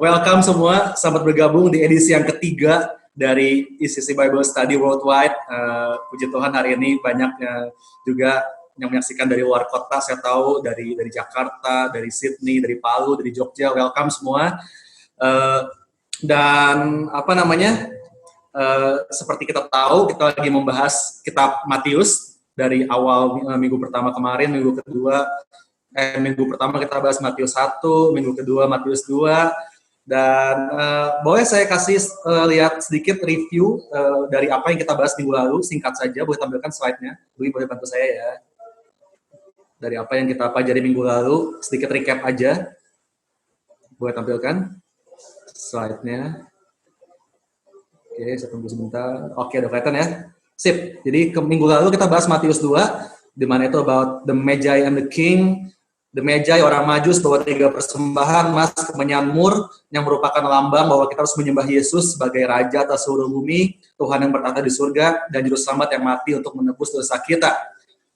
Welcome semua, selamat bergabung di edisi yang ketiga dari ICC Bible Study Worldwide. Puji Tuhan hari ini banyak juga yang menyaksikan dari luar kota, saya tahu dari Jakarta, dari Sydney, dari Palu, dari Jogja. Welcome semua. Seperti kita tahu, kita lagi membahas kitab Matius dari awal minggu pertama kemarin, minggu pertama kita bahas Matius 1, minggu kedua Matius 2. Dan boleh saya kasih lihat sedikit review dari apa yang kita bahas minggu lalu, singkat saja, boleh tampilkan slide-nya. Dwi boleh bantu saya ya. Dari apa yang kita pelajari minggu lalu, sedikit recap aja. Boleh tampilkan slide-nya. Oke, saya tunggu sebentar. Oke, udah kelihatan ya. Sip. Jadi minggu lalu kita bahas Matius 2, di mana itu about the Magi and the King. The Magi, orang Majus, bawa 3 persembahan, emas, kemenyan mur, yang merupakan lambang bahwa kita harus menyembah Yesus sebagai Raja atas seluruh bumi, Tuhan yang bertata di surga, dan Juru Selamat yang mati untuk menebus dosa kita.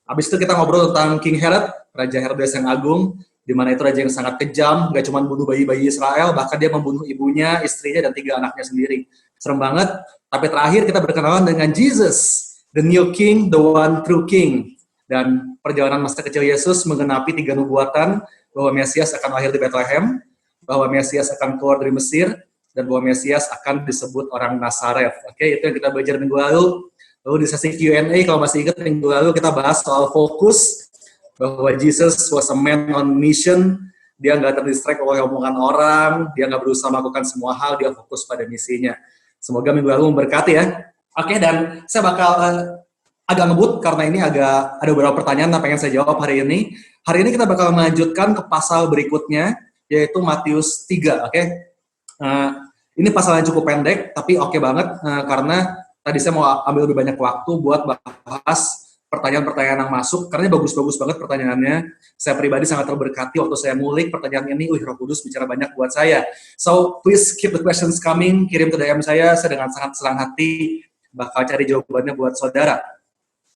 Habis itu kita ngobrol tentang King Herod, Raja Herodes yang agung, di mana itu raja yang sangat kejam, gak cuma bunuh bayi-bayi Israel, bahkan dia membunuh ibunya, istrinya, dan 3 anaknya sendiri. Serem banget. Tapi terakhir kita berkenalan dengan Jesus, the new King, the one true King. Dan perjalanan masa kecil Yesus menggenapi 3 nubuatan bahwa Mesias akan lahir di Bethlehem, bahwa Mesias akan keluar dari Mesir, dan bahwa Mesias akan disebut orang Nazaret. Oke, itu yang kita belajar minggu lalu. Lalu di sesi Q&A, kalau masih ingat minggu lalu kita bahas soal fokus, bahwa Jesus was a man on mission, dia nggak terdistract oleh omongan orang, dia nggak berusaha melakukan semua hal, dia fokus pada misinya. Semoga minggu lalu memberkati ya. Oke, dan saya bakal agak ngebut karena ini ada beberapa pertanyaan yang pengen saya jawab hari ini. Hari ini kita bakal melanjutkan ke pasal berikutnya, yaitu Matius 3, oke? Ini pasal yang cukup pendek, tapi oke banget, karena tadi saya mau ambil lebih banyak waktu buat bahas pertanyaan-pertanyaan yang masuk, karena bagus-bagus banget pertanyaannya. Saya pribadi sangat terberkati waktu saya ngulik pertanyaan ini, Roh Kudus bicara banyak buat saya. So, please keep the questions coming, kirim ke DM saya dengan sangat senang hati bakal cari jawabannya buat saudara.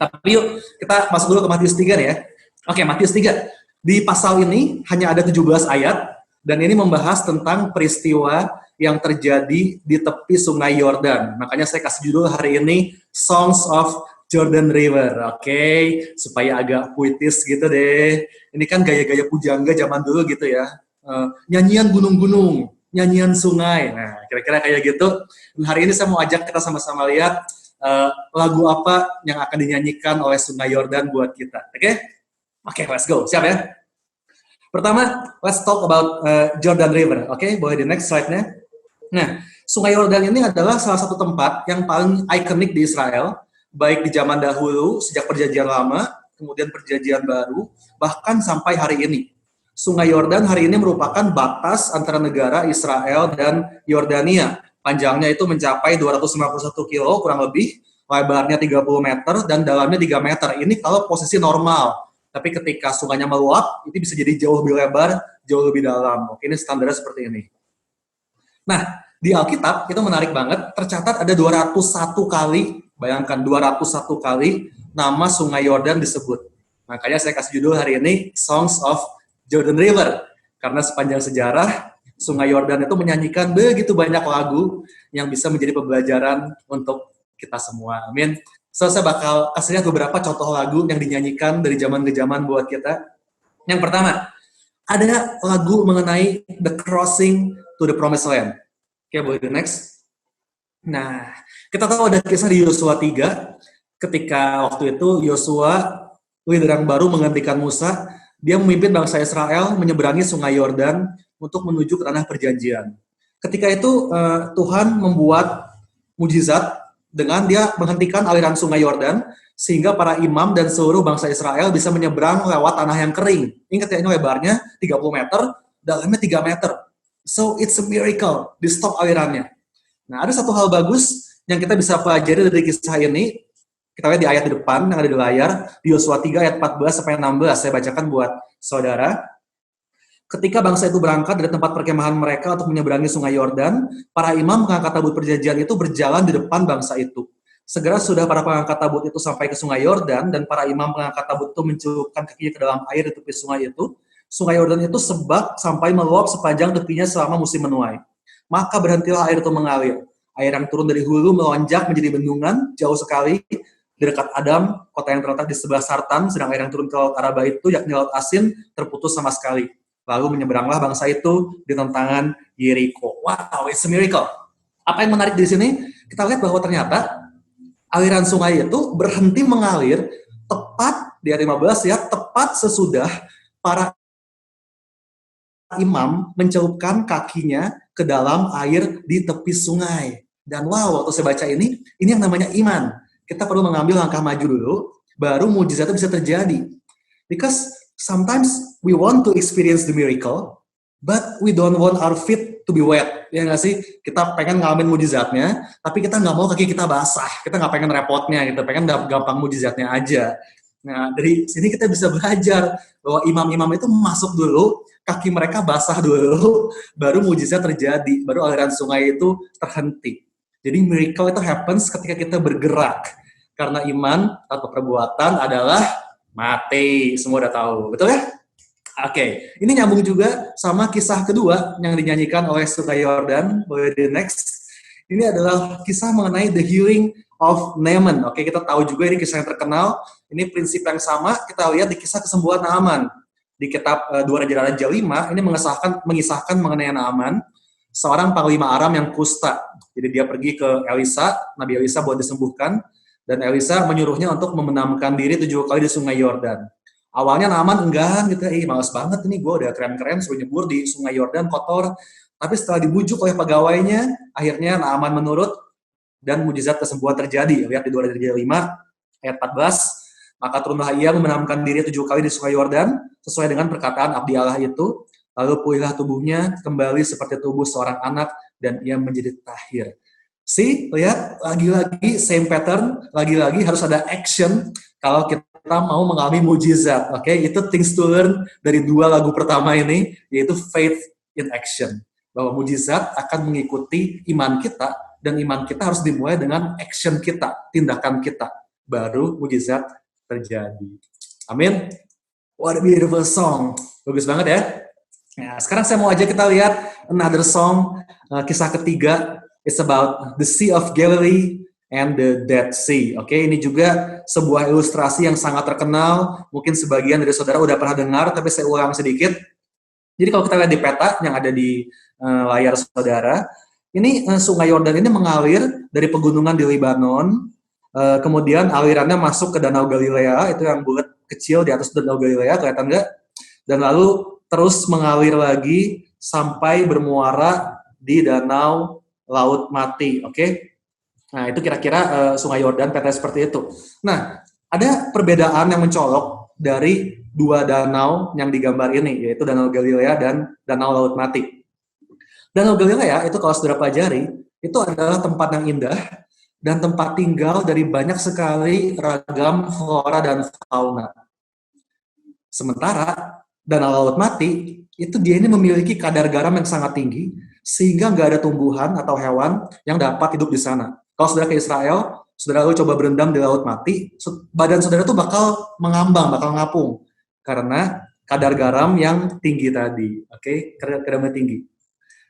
Tapi yuk, kita masuk dulu ke Matius 3 nih ya. Oke, Matius 3. Di pasal ini hanya ada 17 ayat, dan ini membahas tentang peristiwa yang terjadi di tepi sungai Yordan. Makanya saya kasih judul hari ini, Songs of Jordan River. Oke, supaya agak puitis gitu deh. Ini kan gaya-gaya pujangga zaman dulu gitu ya. Nyanyian gunung-gunung, nyanyian sungai. Nah, kira-kira kayak gitu. Dan hari ini saya mau ajak kita sama-sama lihat lagu apa yang akan dinyanyikan oleh Sungai Yordan buat kita, oke? Oke, let's go. Siap ya? Pertama, let's talk about Jordan River, oke? Boleh di next slide-nya. Nah, Sungai Yordan ini adalah salah satu tempat yang paling ikonik di Israel, baik di zaman dahulu, sejak Perjanjian Lama, kemudian Perjanjian Baru, bahkan sampai hari ini. Sungai Yordan hari ini merupakan batas antara negara Israel dan Yordania. Panjangnya itu mencapai 251 kilo kurang lebih, lebarnya 30 meter, dan dalamnya 3 meter. Ini kalau posisi normal. Tapi ketika sungainya meluap, itu bisa jadi jauh lebih lebar, jauh lebih dalam. Oke, ini standarnya seperti ini. Nah, di Alkitab, itu menarik banget, tercatat ada 201 kali, bayangkan 201 kali, nama Sungai Yordan disebut. Makanya saya kasih judul hari ini, Songs of Jordan River. Karena sepanjang sejarah, Sungai Yordan itu menyanyikan begitu banyak lagu yang bisa menjadi pembelajaran untuk kita semua. Amin. So, saya bakal kasih lihat beberapa contoh lagu yang dinyanyikan dari zaman ke zaman buat kita. Yang pertama, ada lagu mengenai The Crossing to the Promised Land. Oke, boleh di next. Nah, kita tahu ada kisah di Yosua 3, ketika waktu itu Yosua, leader yang baru menggantikan Musa, dia memimpin bangsa Israel menyeberangi Sungai Yordan untuk menuju ke tanah perjanjian. Ketika itu Tuhan membuat mujizat dengan dia menghentikan aliran Sungai Yordan sehingga para imam dan seluruh bangsa Israel bisa menyeberang lewat tanah yang kering. Ingat ya, ini lebarnya 30 meter, dalamnya 3 meter. So it's a miracle, di stop alirannya. Nah, ada satu hal bagus yang kita bisa pelajari dari kisah ini. Kita lihat di ayat di depan yang ada di layar, di Yosua 3 ayat 14 sampai 16, saya bacakan buat saudara. Ketika bangsa itu berangkat dari tempat perkemahan mereka untuk menyeberangi Sungai Yordan, para imam pengangkat tabut perjanjian itu berjalan di depan bangsa itu. Segera sudah para pengangkat tabut itu sampai ke Sungai Yordan, dan para imam pengangkat tabut itu mencelupkan kakinya ke dalam air di tepi sungai itu. Sungai Yordan itu sebak sampai meluap sepanjang tepinya selama musim menuai. maka berhentilah air itu mengalir. Air yang turun dari hulu melonjak menjadi bendungan jauh sekali di dekat Adam, kota yang terletak di sebelah Sartan, sedang air yang turun ke laut Araba itu, yakni laut asin, terputus sama sekali. Lalu menyeberanglah bangsa itu di tentangan Yeriko. Wow, it's a miracle. Apa yang menarik di sini? Kita lihat bahwa ternyata aliran sungai itu berhenti mengalir tepat di ayat 15 ya, tepat sesudah para imam mencelupkan kakinya ke dalam air di tepi sungai. Dan wow, waktu saya baca ini yang namanya iman. Kita perlu mengambil langkah maju dulu, baru mujizat itu bisa terjadi. Because sometimes we want to experience the miracle, but we don't want our feet to be wet. Ya nggak sih? Kita pengen ngalamin mujizatnya, tapi kita nggak mau kaki kita basah. Kita nggak pengen repotnya, kita pengen gampang mujizatnya aja. Nah, dari sini kita bisa belajar bahwa imam-imam itu masuk dulu, kaki mereka basah dulu, baru mujizat terjadi, baru aliran sungai itu terhenti. Jadi miracle itu happens ketika kita bergerak. Karena iman tanpa perbuatan adalah mati. Semua udah tahu, betul ya? Oke, ini nyambung juga sama kisah kedua yang dinyanyikan oleh Sungai Yordan. Boleh di next. Ini adalah kisah mengenai the healing of Naaman. Oke, kita tahu juga ini kisah yang terkenal. Ini prinsip yang sama kita lihat di kisah kesembuhan Naaman. Di kitab 2 Raja-Raja 5, ini mengisahkan mengenai Naaman, seorang panglima Aram yang kusta. Jadi dia pergi ke Elisa, Nabi Elisa buat disembuhkan, dan Elisa menyuruhnya untuk membenamkan diri 7 kali di Sungai Yordan. Awalnya Naaman enggan gitu, males banget ini, gue udah keren-keren suruh nyebur di Sungai Yordan kotor. Tapi setelah dibujuk oleh pegawainya, akhirnya Naaman menurut dan mujizat kesembuhan terjadi. Lihat di 2 Raja 5 ayat 14. Maka turunlah ia membenamkan diri 7 kali di Sungai Yordan sesuai dengan perkataan abdi Allah itu. Lalu pulihlah tubuhnya kembali seperti tubuh seorang anak dan ia menjadi tahir. Lihat lagi-lagi same pattern, lagi-lagi harus ada action kalau kita mau mengalami mujizat. Oke, itu things to learn dari 2 lagu pertama ini, yaitu faith in action. Bahwa mujizat akan mengikuti iman kita, dan iman kita harus dimulai dengan action kita, tindakan kita. Baru mujizat terjadi. Amin. What a beautiful song. Bagus banget ya. Nah, sekarang saya mau aja kita lihat another song, kisah ketiga. It's about the Sea of Galilee and the Dead Sea. Oke, ini juga sebuah ilustrasi yang sangat terkenal. Mungkin sebagian dari saudara udah pernah dengar, tapi saya ulang sedikit. Jadi kalau kita lihat di peta yang ada di layar saudara, ini Sungai Yordan ini mengalir dari pegunungan di Lebanon, kemudian alirannya masuk ke Danau Galilea, itu yang bulat kecil di atas Danau Galilea, kelihatan nggak? Dan lalu terus mengalir lagi sampai bermuara di Danau Laut Mati, oke? Nah, itu kira-kira Sungai Yordan peta seperti itu. Nah, ada perbedaan yang mencolok dari 2 danau yang digambar ini, yaitu Danau Galilea dan Danau Laut Mati. Danau Galilea itu kalau saudara pelajari, itu adalah tempat yang indah dan tempat tinggal dari banyak sekali ragam flora dan fauna. Sementara Danau Laut Mati, itu dia ini memiliki kadar garam yang sangat tinggi, sehingga nggak ada tumbuhan atau hewan yang dapat hidup di sana. Kalau saudara ke Israel, saudara lalu coba berendam di Laut Mati, badan saudara tuh bakal mengambang, bakal ngapung. Karena kadar garam yang tinggi tadi. Oke, kadarnya tinggi.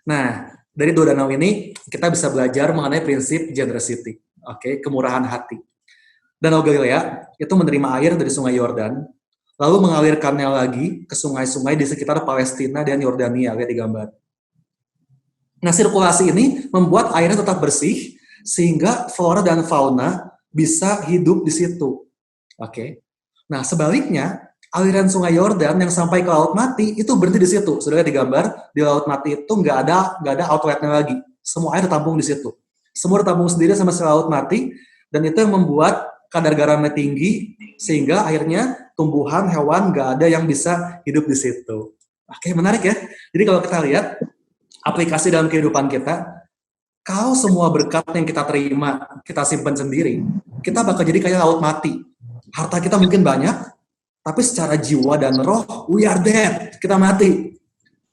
Nah, dari 2 danau ini, kita bisa belajar mengenai prinsip generosity. Oke, kemurahan hati. Danau Galilea itu menerima air dari Sungai Yordan, lalu mengalirkannya lagi ke sungai-sungai di sekitar Palestina dan Yordania, lihat di gambar. Nah, sirkulasi ini membuat airnya tetap bersih, sehingga flora dan fauna bisa hidup di situ. Oke. Nah, sebaliknya, aliran Sungai Yordan yang sampai ke Laut Mati itu berhenti di situ. Sudah lihat di gambar, di Laut Mati itu nggak ada outletnya lagi. Semua air tertampung di situ. Semua tertampung sendiri sama si Laut Mati, dan itu yang membuat kadar garamnya tinggi, sehingga akhirnya tumbuhan, hewan nggak ada yang bisa hidup di situ. Oke, menarik ya. Jadi kalau kita lihat aplikasi dalam kehidupan kita, kalau semua berkat yang kita terima kita simpan sendiri, kita bakal jadi kayak Laut Mati. Harta kita mungkin banyak, tapi secara jiwa dan roh, we are dead, kita mati.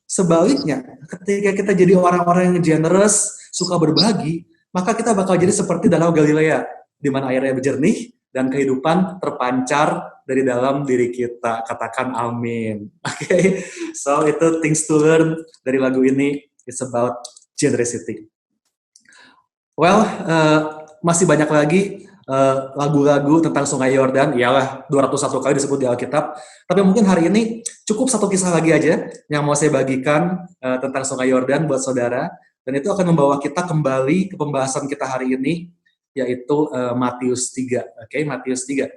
Sebaliknya, ketika kita jadi orang-orang yang generous, suka berbagi, maka kita bakal jadi seperti Danau Galilea, di mana airnya jernih dan kehidupan terpancar dari dalam diri kita. Katakan amin. Oke, so itu things to learn dari lagu ini. It's about generosity. Well, masih banyak lagi lagu-lagu tentang Sungai Yordan, iyalah 201 kali disebut di Alkitab. Tapi mungkin hari ini cukup satu kisah lagi aja yang mau saya bagikan tentang Sungai Yordan buat saudara. Dan itu akan membawa kita kembali ke pembahasan kita hari ini, yaitu Matius 3. Oke, Matius 3.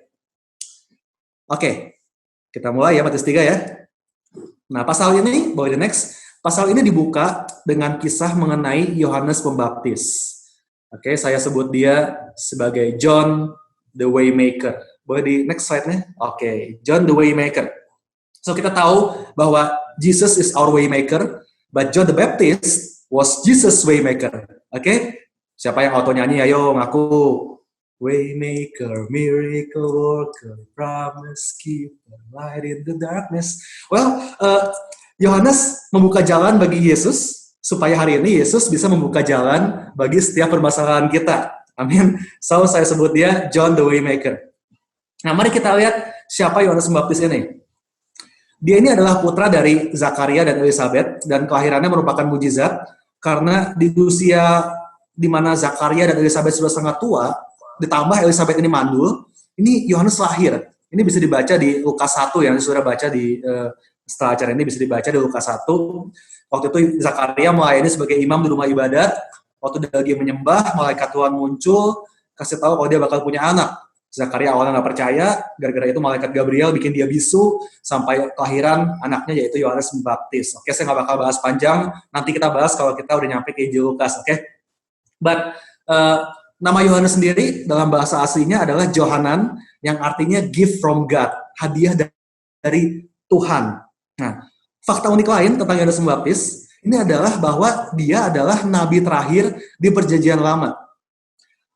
Oke, kita mulai ya Matius 3 ya. Nah, pasal ini, boleh the next. Pasal ini dibuka dengan kisah mengenai Yohanes Pembaptis. Oke, saya sebut dia sebagai John the Waymaker. Boleh di next slide-nya? Oke, John the Waymaker. So, kita tahu bahwa Jesus is our Waymaker, but John the Baptist was Jesus' Waymaker. Oke? Siapa yang auto nyanyi? Ayo, ngaku. Waymaker, miracle worker, promise keeper, light in the darkness. Well, Yohanes membuka jalan bagi Yesus, supaya hari ini Yesus bisa membuka jalan bagi setiap permasalahan kita. Amin. So, saya sebut dia John the Waymaker. Nah, mari kita lihat siapa Yohanes Pembaptis ini. Dia ini adalah putra dari Zakaria dan Elizabeth, dan kelahirannya merupakan mujizat, karena di usia di mana Zakaria dan Elizabeth sudah sangat tua, ditambah Elizabeth ini mandul, ini Yohanes lahir. Ini bisa dibaca di Lukas 1 yang sudah baca di setelah acara ini bisa dibaca di Lukas 1. Waktu itu Zakaria melayani sebagai imam di rumah ibadat. Waktu dia lagi menyembah, malaikat Tuhan muncul, kasih tahu kalau dia bakal punya anak. Zakaria awalnya nggak percaya, gara-gara itu malaikat Gabriel bikin dia bisu, sampai kelahiran anaknya yaitu Yohanes Pembaptis. Oke, saya nggak bakal bahas panjang, nanti kita bahas kalau kita udah nyampe ke Injil Lukas, oke? But, nama Yohanes sendiri dalam bahasa aslinya adalah Johanan, yang artinya gift from God, hadiah dari Tuhan. Nah, fakta unik lain tentang Yohanes Pembaptis, ini adalah bahwa dia adalah nabi terakhir di Perjanjian Lama.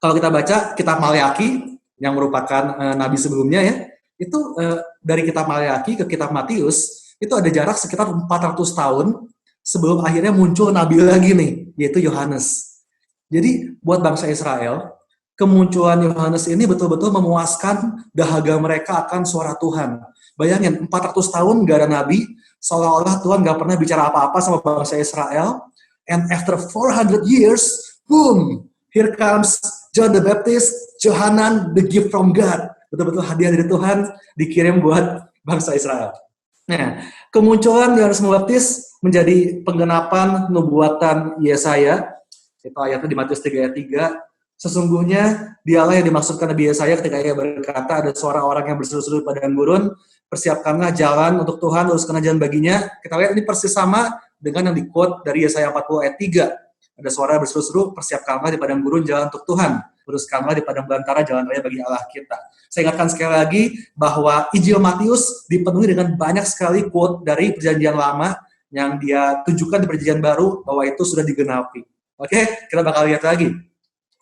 Kalau kita baca kitab Maleakhi, yang merupakan nabi sebelumnya ya, itu dari kitab Maleakhi ke kitab Matius, itu ada jarak sekitar 400 tahun sebelum akhirnya muncul nabi lagi nih, yaitu Yohanes. Jadi, buat bangsa Israel, kemunculan Yohanes ini betul-betul memuaskan dahaga mereka akan suara Tuhan. Bayangin, 400 tahun gak ada nabi, seolah-olah Tuhan gak pernah bicara apa-apa sama bangsa Israel, and after 400 years, boom, here comes John the Baptist, Johanan, the gift from God. Betul-betul hadiah dari Tuhan dikirim buat bangsa Israel. Nah, kemunculan Yohanes Pembaptis menjadi penggenapan nubuatan Yesaya, itu ayatnya di Matius 3 ayat 3, sesungguhnya dialah yang dimaksudkan Nabi Yesaya ketika ia berkata, ada suara orang yang berseru-seru di padang gurun, persiapkanlah jalan untuk Tuhan, luruskanlah jalan baginya. Kita lihat ini persis sama dengan yang di-quote dari Yesaya 40 ayat 3. Ada suara berseru-seru, persiapkanlah di padang gurun jalan untuk Tuhan, luruskanlah di padang belantara jalan raya bagi Allah kita. Saya ingatkan sekali lagi bahwa Injil Matius dipenuhi dengan banyak sekali quote dari Perjanjian Lama yang dia tunjukkan di Perjanjian Baru bahwa itu sudah digenapi. Oke, kita bakal lihat lagi.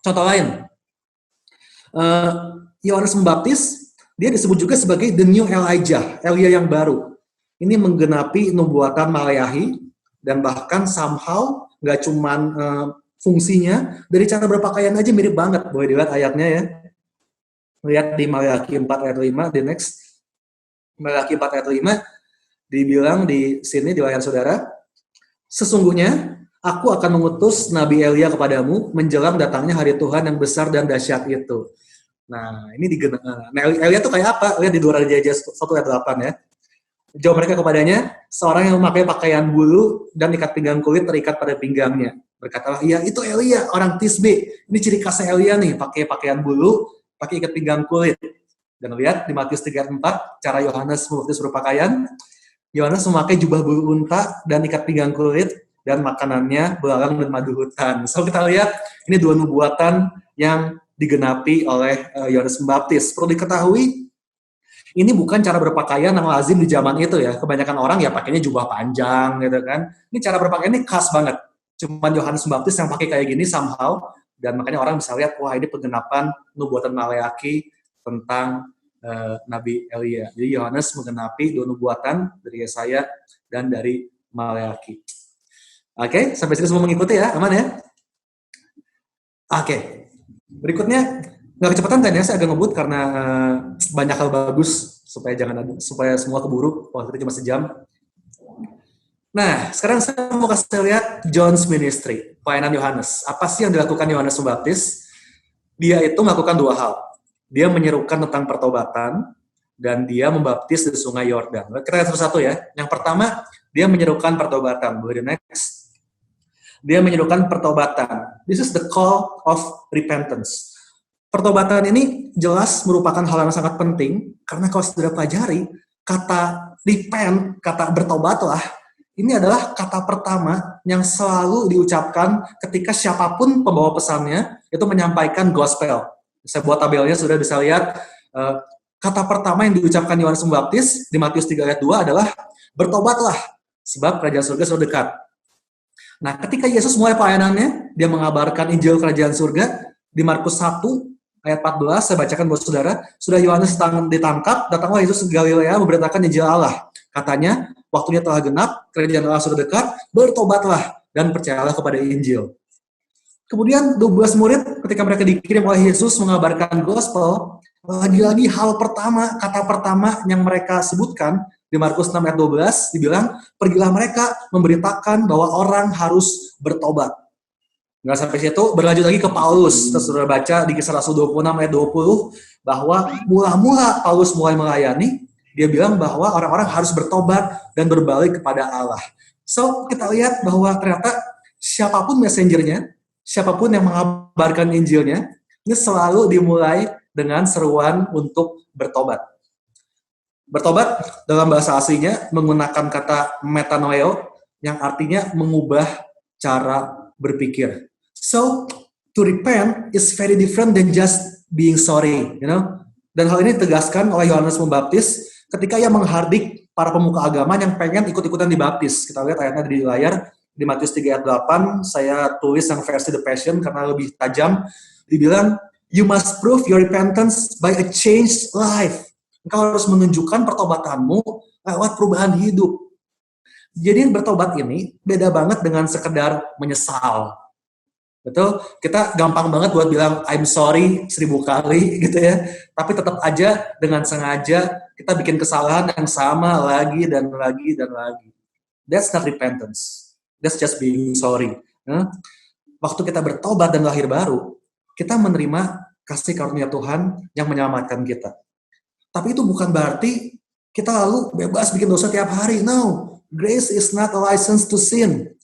Contoh lain, Yohanes Pembaptis, dia disebut juga sebagai the new Elijah, Elia yang baru. Ini menggenapi nubuatan Maleakhi, dan bahkan somehow, nggak cuman fungsinya, dari cara berpakaian aja mirip banget. Boleh dilihat ayatnya ya. Lihat di Maleakhi 4 ayat 5, the next. Maleakhi 4 ayat 5, dibilang di sini di layar saudara, sesungguhnya, aku akan mengutus Nabi Elia kepadamu menjelang datangnya hari Tuhan yang besar dan dahsyat itu. Nah, ini Elia itu kayak apa? Lihat di 2 Raja 1 ayat 8 ya. Jawab mereka kepadanya, seorang yang memakai pakaian bulu dan ikat pinggang kulit terikat pada pinggangnya. Berkatalah, iya itu Elia, orang Tisbe. Ini ciri khasnya Elia nih, pakai pakaian bulu, pakai ikat pinggang kulit. Dan lihat di Matius 3 ayat 4, cara Yohanes Pembaptis berpakaian. Yohanes memakai jubah bulu unta dan ikat pinggang kulit, dan makanannya belalang dan madu hutan. So kita lihat, ini 2 nubuatan yang digenapi oleh Yohanes Pembaptis. Perlu diketahui, ini bukan cara berpakaian yang lazim di zaman itu ya. Kebanyakan orang ya pakainya jubah panjang gitu kan. Ini cara berpakaian ini khas banget. Cuman Yohanes Pembaptis yang pakai kayak gini somehow, dan makanya orang bisa lihat, wah ini penggenapan nubuatan Maleakhi tentang Nabi Elia. Jadi Yohanes menggenapi 2 nubuatan dari Yesaya dan dari Maleakhi. Oke, sampai sini semua mengikuti ya, aman ya? Oke, berikutnya nggak kecepatan kan ya, saya agak ngebut karena banyak hal bagus supaya semua keburu. Waktu itu cuma sejam. Nah, sekarang saya mau kasih lihat John's ministry, pelayanan Yohanes. Apa sih yang dilakukan Yohanes Pembaptis? Dia itu melakukan dua hal. Dia menyerukan tentang pertobatan, dan dia membaptis di sungai Yordan. Kita lihat satu-satu ya. Yang pertama, dia menyerukan pertobatan. Boleh di next. Dia menyerukan pertobatan. This is the call of repentance. Pertobatan ini jelas merupakan hal yang sangat penting, karena kalau sudah pelajari, kata repent, kata bertobatlah, ini adalah kata pertama yang selalu diucapkan ketika siapapun pembawa pesannya itu menyampaikan gospel. Saya buat tabelnya, sudah bisa lihat. Kata pertama yang diucapkan Yohanes Pembaptis di Matius 3 ayat 2 adalah bertobatlah, sebab kerajaan surga sudah dekat. Nah, ketika Yesus mulai pelayanannya, dia mengabarkan Injil kerajaan surga. Di Markus 1 ayat 14, saya bacakan buat saudara, sudah Yohanes ditangkap, datanglah Yesus ke Galilea memberitakan Injil Allah. Katanya, waktunya telah genap, kerajaan Allah sudah dekat, bertobatlah dan percayalah kepada Injil. Kemudian 12 murid ketika mereka dikirim oleh Yesus mengabarkan gospel, lagi-lagi hal pertama, kata pertama yang mereka sebutkan di Markus 6 ayat 12 dibilang, pergilah mereka memberitakan bahwa orang harus bertobat. Nggak sampai situ, berlanjut lagi ke Paulus. Kita sudah baca di Kisah Rasul 26 ayat 20 bahwa mula-mula Paulus mulai melayani, dia bilang bahwa orang-orang harus bertobat dan berbalik kepada Allah. So, kita lihat bahwa ternyata siapapun messengernya, siapapun yang mengabarkan Injilnya, ini selalu dimulai dengan seruan untuk bertobat. Bertobat dalam bahasa aslinya menggunakan kata metanoeo, yang artinya mengubah cara berpikir. So, to repent is very different than just being sorry, you know. Dan hal ini ditegaskan oleh Yohanes Pembaptis ketika ia menghardik para pemuka agama yang pengen ikut-ikutan dibaptis. Kita lihat ayatnya di layar, di Matius 3 ayat 8, saya tulis yang versi The Passion karena lebih tajam. Dibilang, you must prove your repentance by a changed life. Engkau harus menunjukkan pertobatanmu lewat perubahan hidup. Jadi bertobat ini beda banget dengan sekedar menyesal. Betul? Kita gampang banget buat bilang I'm sorry 1000 kali gitu ya. Tapi tetap aja dengan sengaja kita bikin kesalahan yang sama lagi dan lagi dan lagi. That's not repentance. That's just being sorry. Waktu kita bertobat dan lahir baru, kita menerima kasih karunia Tuhan yang menyelamatkan kita. Tapi itu bukan berarti kita lalu bebas bikin dosa tiap hari. No, grace is not a license to sin.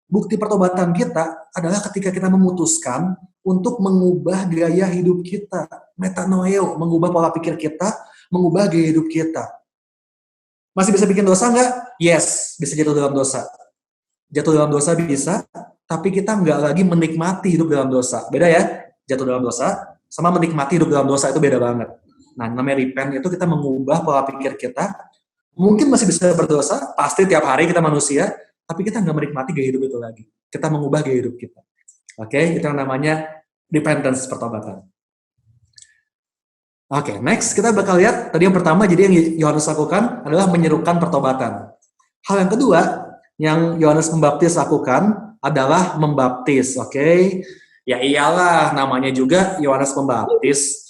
Bukti pertobatan kita adalah ketika kita memutuskan untuk mengubah gaya hidup kita. Metanoeo, mengubah pola pikir kita, mengubah gaya hidup kita. Masih bisa bikin dosa nggak? Yes, bisa jatuh dalam dosa. Jatuh dalam dosa bisa, tapi kita nggak lagi menikmati hidup dalam dosa. Beda ya, jatuh dalam dosa sama menikmati hidup dalam dosa itu beda banget. Nah, namanya repent itu kita mengubah pola pikir kita. Mungkin masih bisa berdosa, pasti tiap hari kita manusia, tapi kita nggak menikmati gaya hidup itu lagi. Kita mengubah gaya hidup kita. Oke, itu yang namanya repentance, pertobatan. Oke, next kita bakal lihat, tadi yang pertama, jadi yang Yohanes lakukan adalah menyerukan pertobatan. Hal yang kedua, yang Yohanes Pembaptis lakukan adalah membaptis, oke? Ya iyalah, namanya juga Yohanes Pembaptis.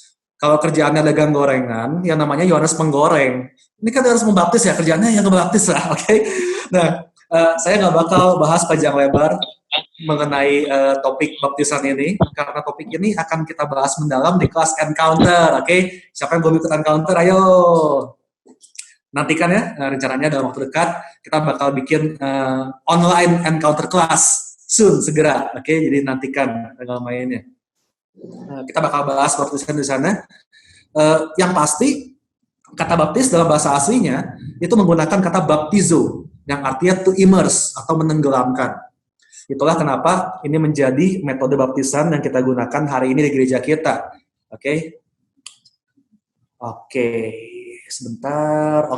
Kalau kerjaannya dagang gorengan, yang namanya Yohanes Penggoreng. Ini kan Yohanes Pembaptis ya, kerjaannya yang ngebaptis lah, oke? Nah, saya nggak bakal bahas panjang lebar mengenai topik baptisan ini, karena topik ini akan kita bahas mendalam di kelas Encounter, oke? Siapa yang belum ikut Encounter, ayo! Nantikan ya, rencananya dalam waktu dekat, kita bakal bikin online Encounter class, soon, segera, oke? Jadi nantikan tanggal mainnya. Kita bakal bahas baptisan di sana. Yang pasti, kata baptis dalam bahasa aslinya, itu menggunakan kata baptizo, yang artinya to immerse, atau menenggelamkan. Itulah kenapa ini menjadi metode baptisan yang kita gunakan hari ini di gereja kita. Oke, sebentar.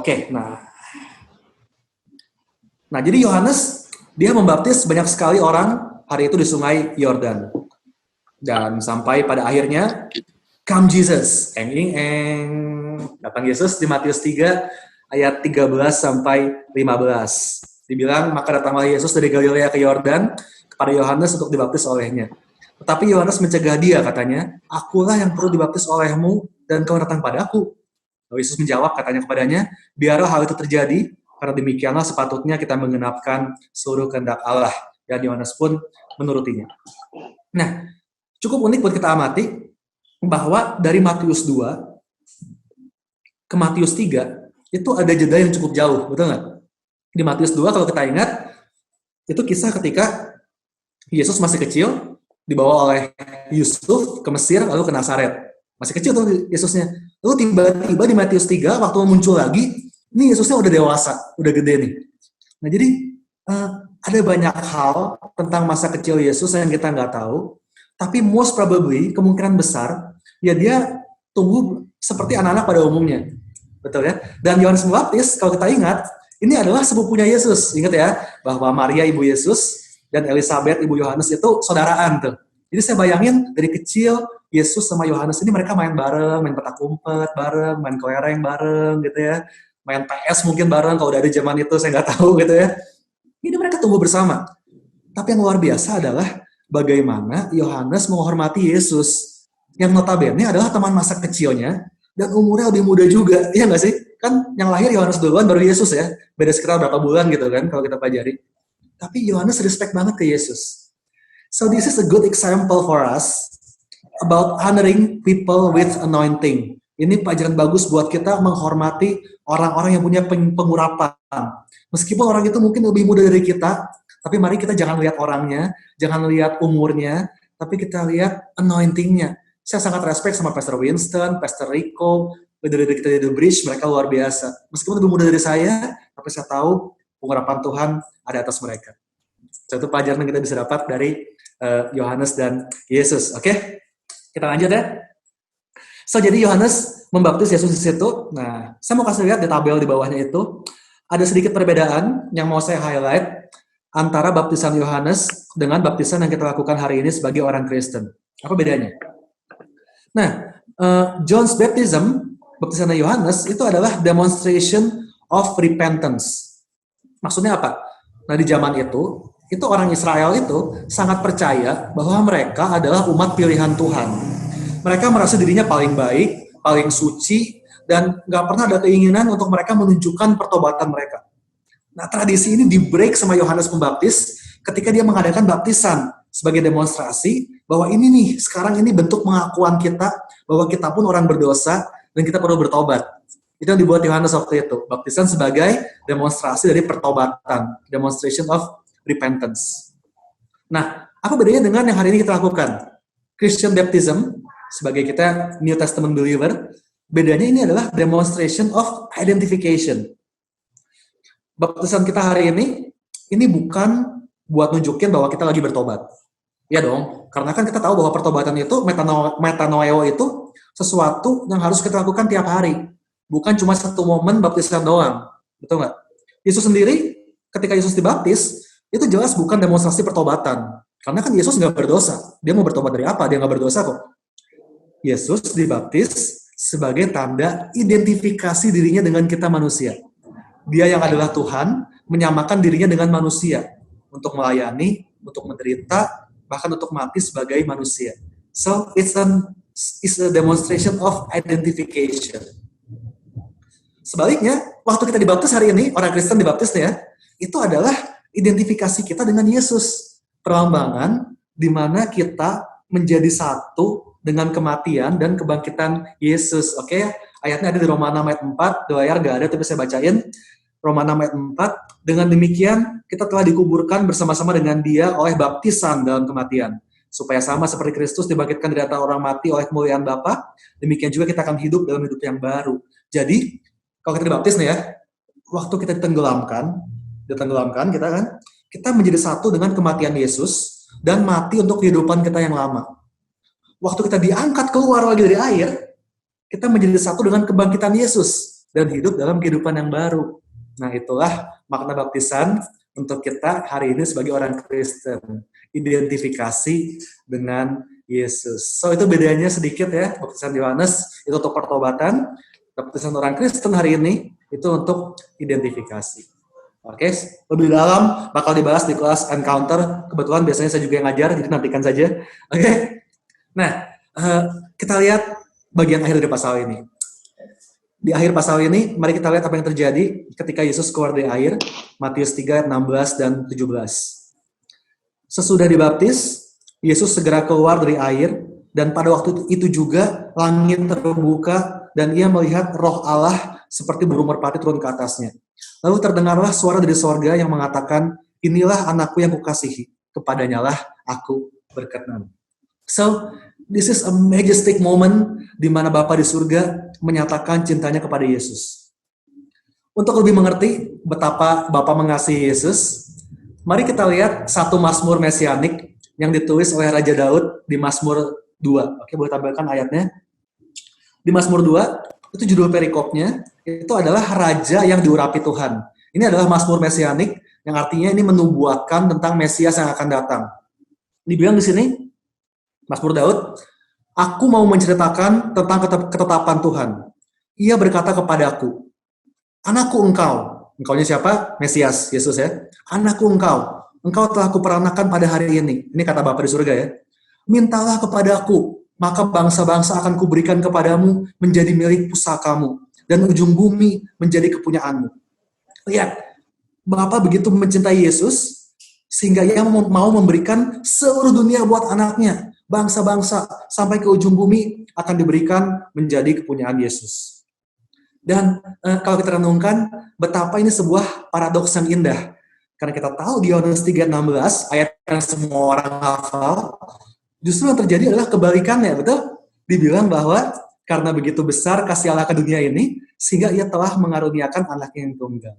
Nah, jadi Yohanes, dia membaptis banyak sekali orang hari itu di sungai Yordan. Dan sampai pada akhirnya, come Jesus. Datang Yesus di Matius 3, ayat 13 sampai 15. Dibilang, maka datanglah Yesus dari Galilea ke Yordan kepada Yohanes untuk dibaptis olehnya. Tetapi Yohanes mencegah dia, katanya, akulah yang perlu dibaptis olehmu dan kau datang padaku. Lalu Yesus menjawab, katanya kepadanya, biarlah hal itu terjadi, Karena demikianlah sepatutnya kita menggenapkan seluruh kehendak Allah. Dan Yohanes pun menurutinya. Nah, cukup unik buat kita amati bahwa dari Matius 2 ke Matius 3 itu ada jeda yang cukup jauh, betul nggak? Di Matius 2 kalau kita ingat, itu kisah ketika Yesus masih kecil, dibawa oleh Yusuf ke Mesir, lalu ke Nazaret. Masih kecil tuh Yesusnya. Lalu tiba-tiba di Matius 3, waktu muncul lagi, ini Yesusnya udah dewasa, udah gede nih. Nah jadi, ada banyak hal tentang masa kecil Yesus yang kita nggak tahu, tapi most probably, kemungkinan besar, ya dia tumbuh seperti anak-anak pada umumnya. Betul ya? Dan Yohanes Pembaptis, kalau kita ingat, ini adalah sepupunya Yesus. Ingat ya, bahwa Maria ibu Yesus dan Elizabeth ibu Yohanes itu saudaraan tuh. Jadi saya bayangin dari kecil Yesus sama Yohanes ini mereka main bareng, main petak umpet bareng, main kelereng bareng gitu ya. Main PS mungkin bareng kalau udah ada zaman itu saya nggak tahu gitu ya. Ini mereka tumbuh bersama. Tapi yang luar biasa adalah bagaimana Yohanes menghormati Yesus yang notabene adalah teman masa kecilnya dan umurnya lebih muda juga, iya nggak sih? Kan yang lahir Yohanes duluan baru Yesus ya, beda sekitar berapa bulan gitu kan kalau kita pelajari. Tapi Yohanes respect banget ke Yesus. So this is a good example for us about honoring people with anointing. Ini pelajaran bagus buat kita menghormati orang-orang yang punya pengurapan. Meskipun orang itu mungkin lebih muda dari kita, tapi mari kita jangan lihat orangnya, jangan lihat umurnya, tapi kita lihat anointingnya. Saya sangat respect sama Pastor Winston, Pastor Rico, leader-leader kita di The Bridge, mereka luar biasa. Meskipun lebih muda dari saya, tapi saya tahu pengurapan Tuhan ada atas mereka. Satu pelajaran yang kita bisa dapat dari Yohanes dan Yesus. Oke? Kita lanjut ya. So, jadi Yohanes membaptis Yesus di situ. Nah, saya mau kasih lihat di tabel di bawahnya itu. Ada sedikit perbedaan yang mau saya highlight antara baptisan Yohanes dengan baptisan yang kita lakukan hari ini sebagai orang Kristen. Apa bedanya? Nah, John's baptism, baptisan Yohanes, itu adalah demonstration of repentance. Maksudnya apa? Nah, di zaman itu orang Israel itu sangat percaya bahwa mereka adalah umat pilihan Tuhan. Mereka merasa dirinya paling baik, paling suci, dan nggak pernah ada keinginan untuk mereka menunjukkan pertobatan mereka. Nah, tradisi ini di-break sama Yohanes Pembaptis ketika dia mengadakan baptisan sebagai demonstrasi bahwa ini nih, sekarang ini bentuk pengakuan kita bahwa kita pun orang berdosa dan kita perlu bertobat. Itu yang dibuat Yohanes waktu itu. Baptisan sebagai demonstrasi dari pertobatan, demonstration of repentance. Nah, apa bedanya dengan yang hari ini kita lakukan? Christian baptism, sebagai kita New Testament believer, bedanya ini adalah demonstration of identification. Baptisan kita hari ini bukan buat nunjukin bahwa kita lagi bertobat. Ya dong, karena kan kita tahu bahwa pertobatan itu, metanoeo itu sesuatu yang harus kita lakukan tiap hari. Bukan cuma satu momen baptisan doang. Betul nggak? Yesus sendiri, ketika Yesus dibaptis, itu jelas bukan demonstrasi pertobatan. Karena kan Yesus nggak berdosa. Dia mau bertobat dari apa? Dia nggak berdosa kok. Yesus dibaptis sebagai tanda identifikasi dirinya dengan kita manusia. Dia yang adalah Tuhan, menyamakan dirinya dengan manusia. Untuk melayani, untuk menderita, bahkan untuk mati sebagai manusia. So, it's a demonstration of identification. Sebaliknya, waktu kita dibaptis hari ini, orang Kristen dibaptis ya, itu adalah identifikasi kita dengan Yesus. Perlambangan di mana kita menjadi satu dengan kematian dan kebangkitan Yesus. Oke, ayatnya ada di Roma 6 ayat 4, di layar gak ada tapi saya bacain. Roma 6 ayat 4, dengan demikian kita telah dikuburkan bersama-sama dengan dia oleh baptisan dalam kematian. Supaya sama seperti Kristus dibangkitkan dari antara orang mati oleh kemuliaan Bapa, demikian juga kita akan hidup dalam hidup yang baru. Jadi, kalau kita dibaptis nih ya, waktu kita ditenggelamkan kita kan, kita menjadi satu dengan kematian Yesus dan mati untuk kehidupan kita yang lama. Waktu kita diangkat keluar lagi dari air, kita menjadi satu dengan kebangkitan Yesus dan hidup dalam kehidupan yang baru. Nah, itulah makna baptisan untuk kita hari ini sebagai orang Kristen. Identifikasi dengan Yesus. So, itu bedanya sedikit ya, baptisan Yohanes itu untuk pertobatan, baptisan orang Kristen hari ini itu untuk identifikasi. Oke, lebih dalam bakal dibahas di kelas Encounter. Kebetulan biasanya saya juga yang ngajar, jadi nantikan saja. Oke, nah kita lihat bagian akhir dari pasal ini. Di akhir pasal ini, mari kita lihat apa yang terjadi ketika Yesus keluar dari air, Matius 3 ayat 16 dan 17. Sesudah dibaptis, Yesus segera keluar dari air, dan pada waktu itu juga langit terbuka, dan ia melihat roh Allah seperti burung merpati turun ke atasnya. Lalu terdengarlah suara dari sorga yang mengatakan, inilah anakku yang kukasihi, kepadanya lah aku berkenan. So, this is a majestic moment di mana Bapa di surga menyatakan cintanya kepada Yesus. Untuk lebih mengerti betapa Bapa mengasihi Yesus, mari kita lihat satu Mazmur mesianik yang ditulis oleh Raja Daud di Mazmur 2. Oke, boleh tampilkan ayatnya. Di Mazmur 2, itu judul perikopnya, itu adalah Raja yang diurapi Tuhan. Ini adalah Mazmur mesianik yang artinya ini menubuatkan tentang Mesias yang akan datang. Dibilang di sini, Mazmur Daud, aku mau menceritakan tentang ketetapan Tuhan. Ia berkata kepadaku, anakku engkau. Engkaunya siapa? Mesias, Yesus ya. Anakku engkau. Engkau telah kuperanakan pada hari ini. Ini kata Bapa di surga ya. Mintalah kepadaku, maka bangsa-bangsa akan kuberikan kepadamu menjadi milik pusakamu, dan ujung bumi menjadi kepunyaanmu. Lihat, Bapa begitu mencintai Yesus, sehingga ia mau memberikan seluruh dunia buat anaknya. Bangsa-bangsa sampai ke ujung bumi akan diberikan menjadi kepunyaan Yesus. Dan kalau kita renungkan, betapa ini sebuah paradoks yang indah. Karena kita tahu di Yohanes 3:16, ayat yang semua orang hafal, justru yang terjadi adalah kebalikannya, betul? Dibilang bahwa karena begitu besar kasih Allah ke dunia ini, sehingga ia telah mengaruniakan anaknya yang tunggal.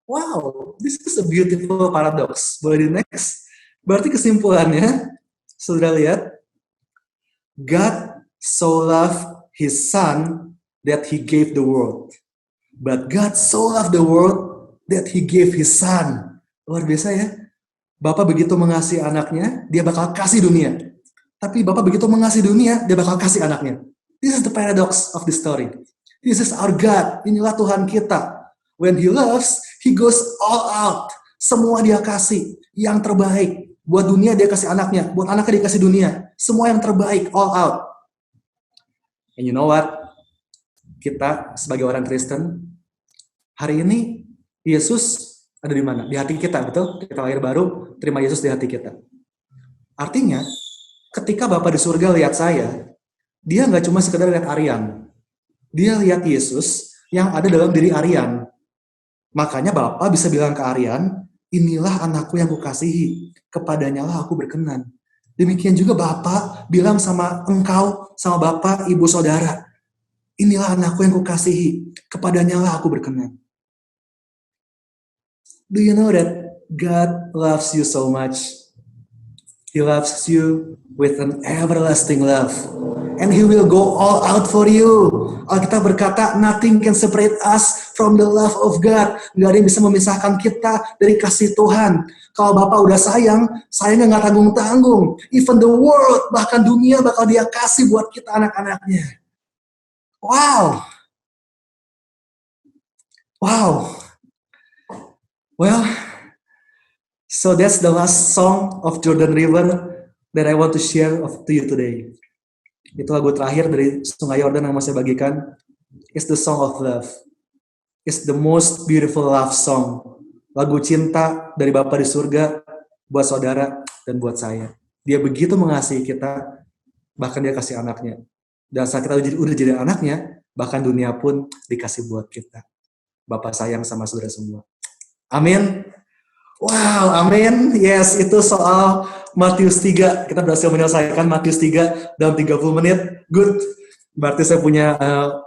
Wow, this is a beautiful paradox. Boleh di next? Berarti kesimpulannya, sudah lihat, God so loved His Son that He gave the world. But God so loved the world that He gave His Son. Luar biasa ya. Bapak begitu mengasihi anaknya, Dia bakal kasih dunia. Tapi Bapak begitu mengasihi dunia, Dia bakal kasih anaknya. This is the paradox of the story. This is our God. Inilah Tuhan kita. When He loves, He goes all out. Semua Dia kasih. Yang terbaik. Buat dunia Dia kasih anaknya. Buat anaknya Dia kasih dunia. Semua yang terbaik. All out. And you know what? Kita sebagai orang Kristen, hari ini Yesus ada di mana? Di hati kita, betul? Kita lahir baru, terima Yesus di hati kita. Artinya, ketika Bapa di surga lihat saya, Dia nggak cuma sekedar lihat Aryan. Dia lihat Yesus yang ada dalam diri Aryan. Makanya Bapa bisa bilang ke Aryan, inilah anakku yang kukasihi, kepadanya lah aku berkenan. Demikian juga Bapa bilang sama engkau, sama Bapa, ibu, saudara, inilah anakku yang kukasihi, kepadanya lah aku berkenan. Do you know that God loves you so much? He loves you with an everlasting love. And He will go all out for you. Alkitab berkata, nothing can separate us from the love of God. Gak ada yang bisa memisahkan kita dari kasih Tuhan. Kalau Bapak udah sayang, sayangnya gak tanggung-tanggung. Even the world, bahkan dunia bakal Dia kasih buat kita anak-anaknya. Wow. Wow. Well, so that's the last song of Jordan River that I want to share to you today. Itu lagu terakhir dari Sungai Yordan yang mau saya bagikan. It's the song of love. It's the most beautiful love song. Lagu cinta dari Bapa di surga buat saudara dan buat saya. Dia begitu mengasihi kita, bahkan Dia kasih anaknya. Dan saat kita udah jadi anaknya, bahkan dunia pun dikasih buat kita. Bapa sayang sama saudara semua. Amin. Wow, amin. Yes, itu soal Matius 3. Kita berhasil menyelesaikan Matius 3 dalam 30 menit. Good. Berarti saya punya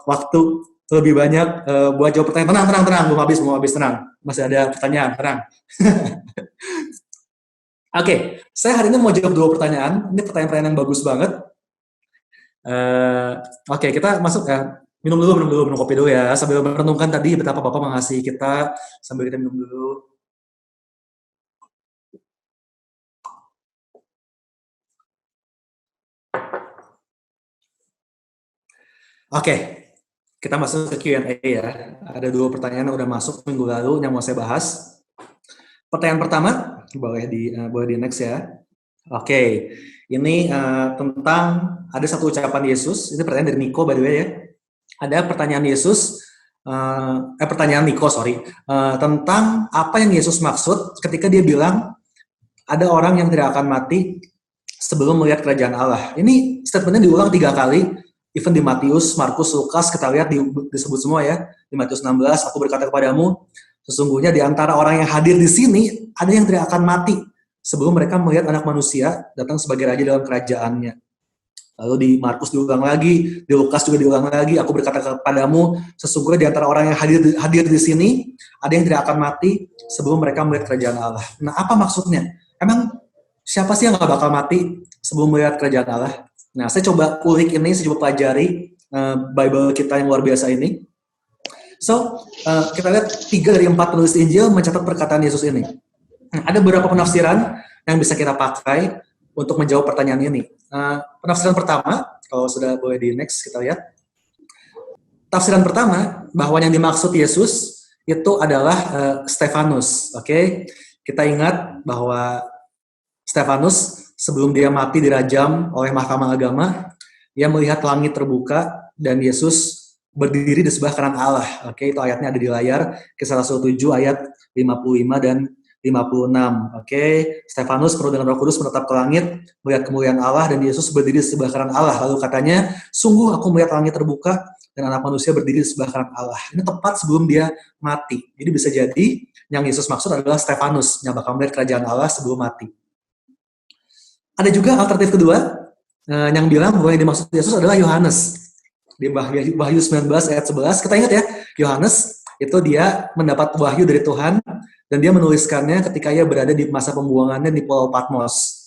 waktu lebih banyak buat jawab pertanyaan. Tenang. Belum habis, tenang. Masih ada pertanyaan, tenang. Oke, saya hari ini mau jawab 2 pertanyaan. Ini pertanyaan-pertanyaan yang bagus banget. Oke, kita masuk ya. Minum kopi dulu ya. Sambil merenungkan tadi betapa Bapak mengasihi kita. Sambil kita minum dulu. Oke, kita masuk ke Q&A ya. Ada 2 pertanyaan yang udah masuk minggu lalu yang mau saya bahas. Pertanyaan pertama, boleh di next ya. Oke, ini tentang ada satu ucapan Yesus. Ini pertanyaan dari Nico by the way ya. Ada pertanyaan Yesus pertanyaan Niko, tentang apa yang Yesus maksud ketika dia bilang ada orang yang tidak akan mati sebelum melihat kerajaan Allah. Ini statementnya diulang 3 kali, even di Matius, Markus, Lukas, kita lihat disebut semua ya. Di Matius 16, aku berkata kepadamu, sesungguhnya di antara orang yang hadir di sini, ada yang tidak akan mati sebelum mereka melihat anak manusia datang sebagai raja dalam kerajaannya. Lalu di Markus diulang lagi, di Lukas juga diulang lagi, aku berkata kepadamu, sesungguhnya di antara orang yang hadir di sini, ada yang tidak akan mati sebelum mereka melihat kerajaan Allah. Nah, apa maksudnya? Emang siapa sih yang gak bakal mati sebelum melihat kerajaan Allah? Nah, saya coba kulik ini, saya coba pelajari Bible kita yang luar biasa ini. So, kita lihat 3 dari 4 penulis Injil mencatat perkataan Yesus ini. Ada beberapa penafsiran yang bisa kita pakai untuk menjawab pertanyaan ini. Penafsiran pertama, kalau sudah boleh di next, kita lihat. Tafsiran pertama, bahwa yang dimaksud Yesus itu adalah Stefanus. Oke? Kita ingat bahwa Stefanus sebelum dia mati dirajam oleh Mahkamah Agama, dia melihat langit terbuka dan Yesus berdiri di sebelah kanan Allah. Oke, itu ayatnya ada di layar, Kisah Rasul 7 ayat 55 dan 56. Oke, Stefanus penuh dengan Roh Kudus menatap ke langit, melihat kemuliaan Allah dan Yesus berdiri di sebelah kanan Allah. Lalu katanya, sungguh aku melihat langit terbuka dan anak manusia berdiri di sebelah kanan Allah. Ini tepat sebelum dia mati. Jadi bisa jadi yang Yesus maksud adalah Stefanus yang bakal melihat kerajaan Allah sebelum mati. Ada juga alternatif kedua yang bilang bahwa yang dimaksud Yesus adalah Yohanes. Di Wahyu 19 ayat 11, kita ingat ya, Yohanes itu dia mendapat wahyu dari Tuhan dan dia menuliskannya ketika ia berada di masa pembuangannya di Pulau Patmos.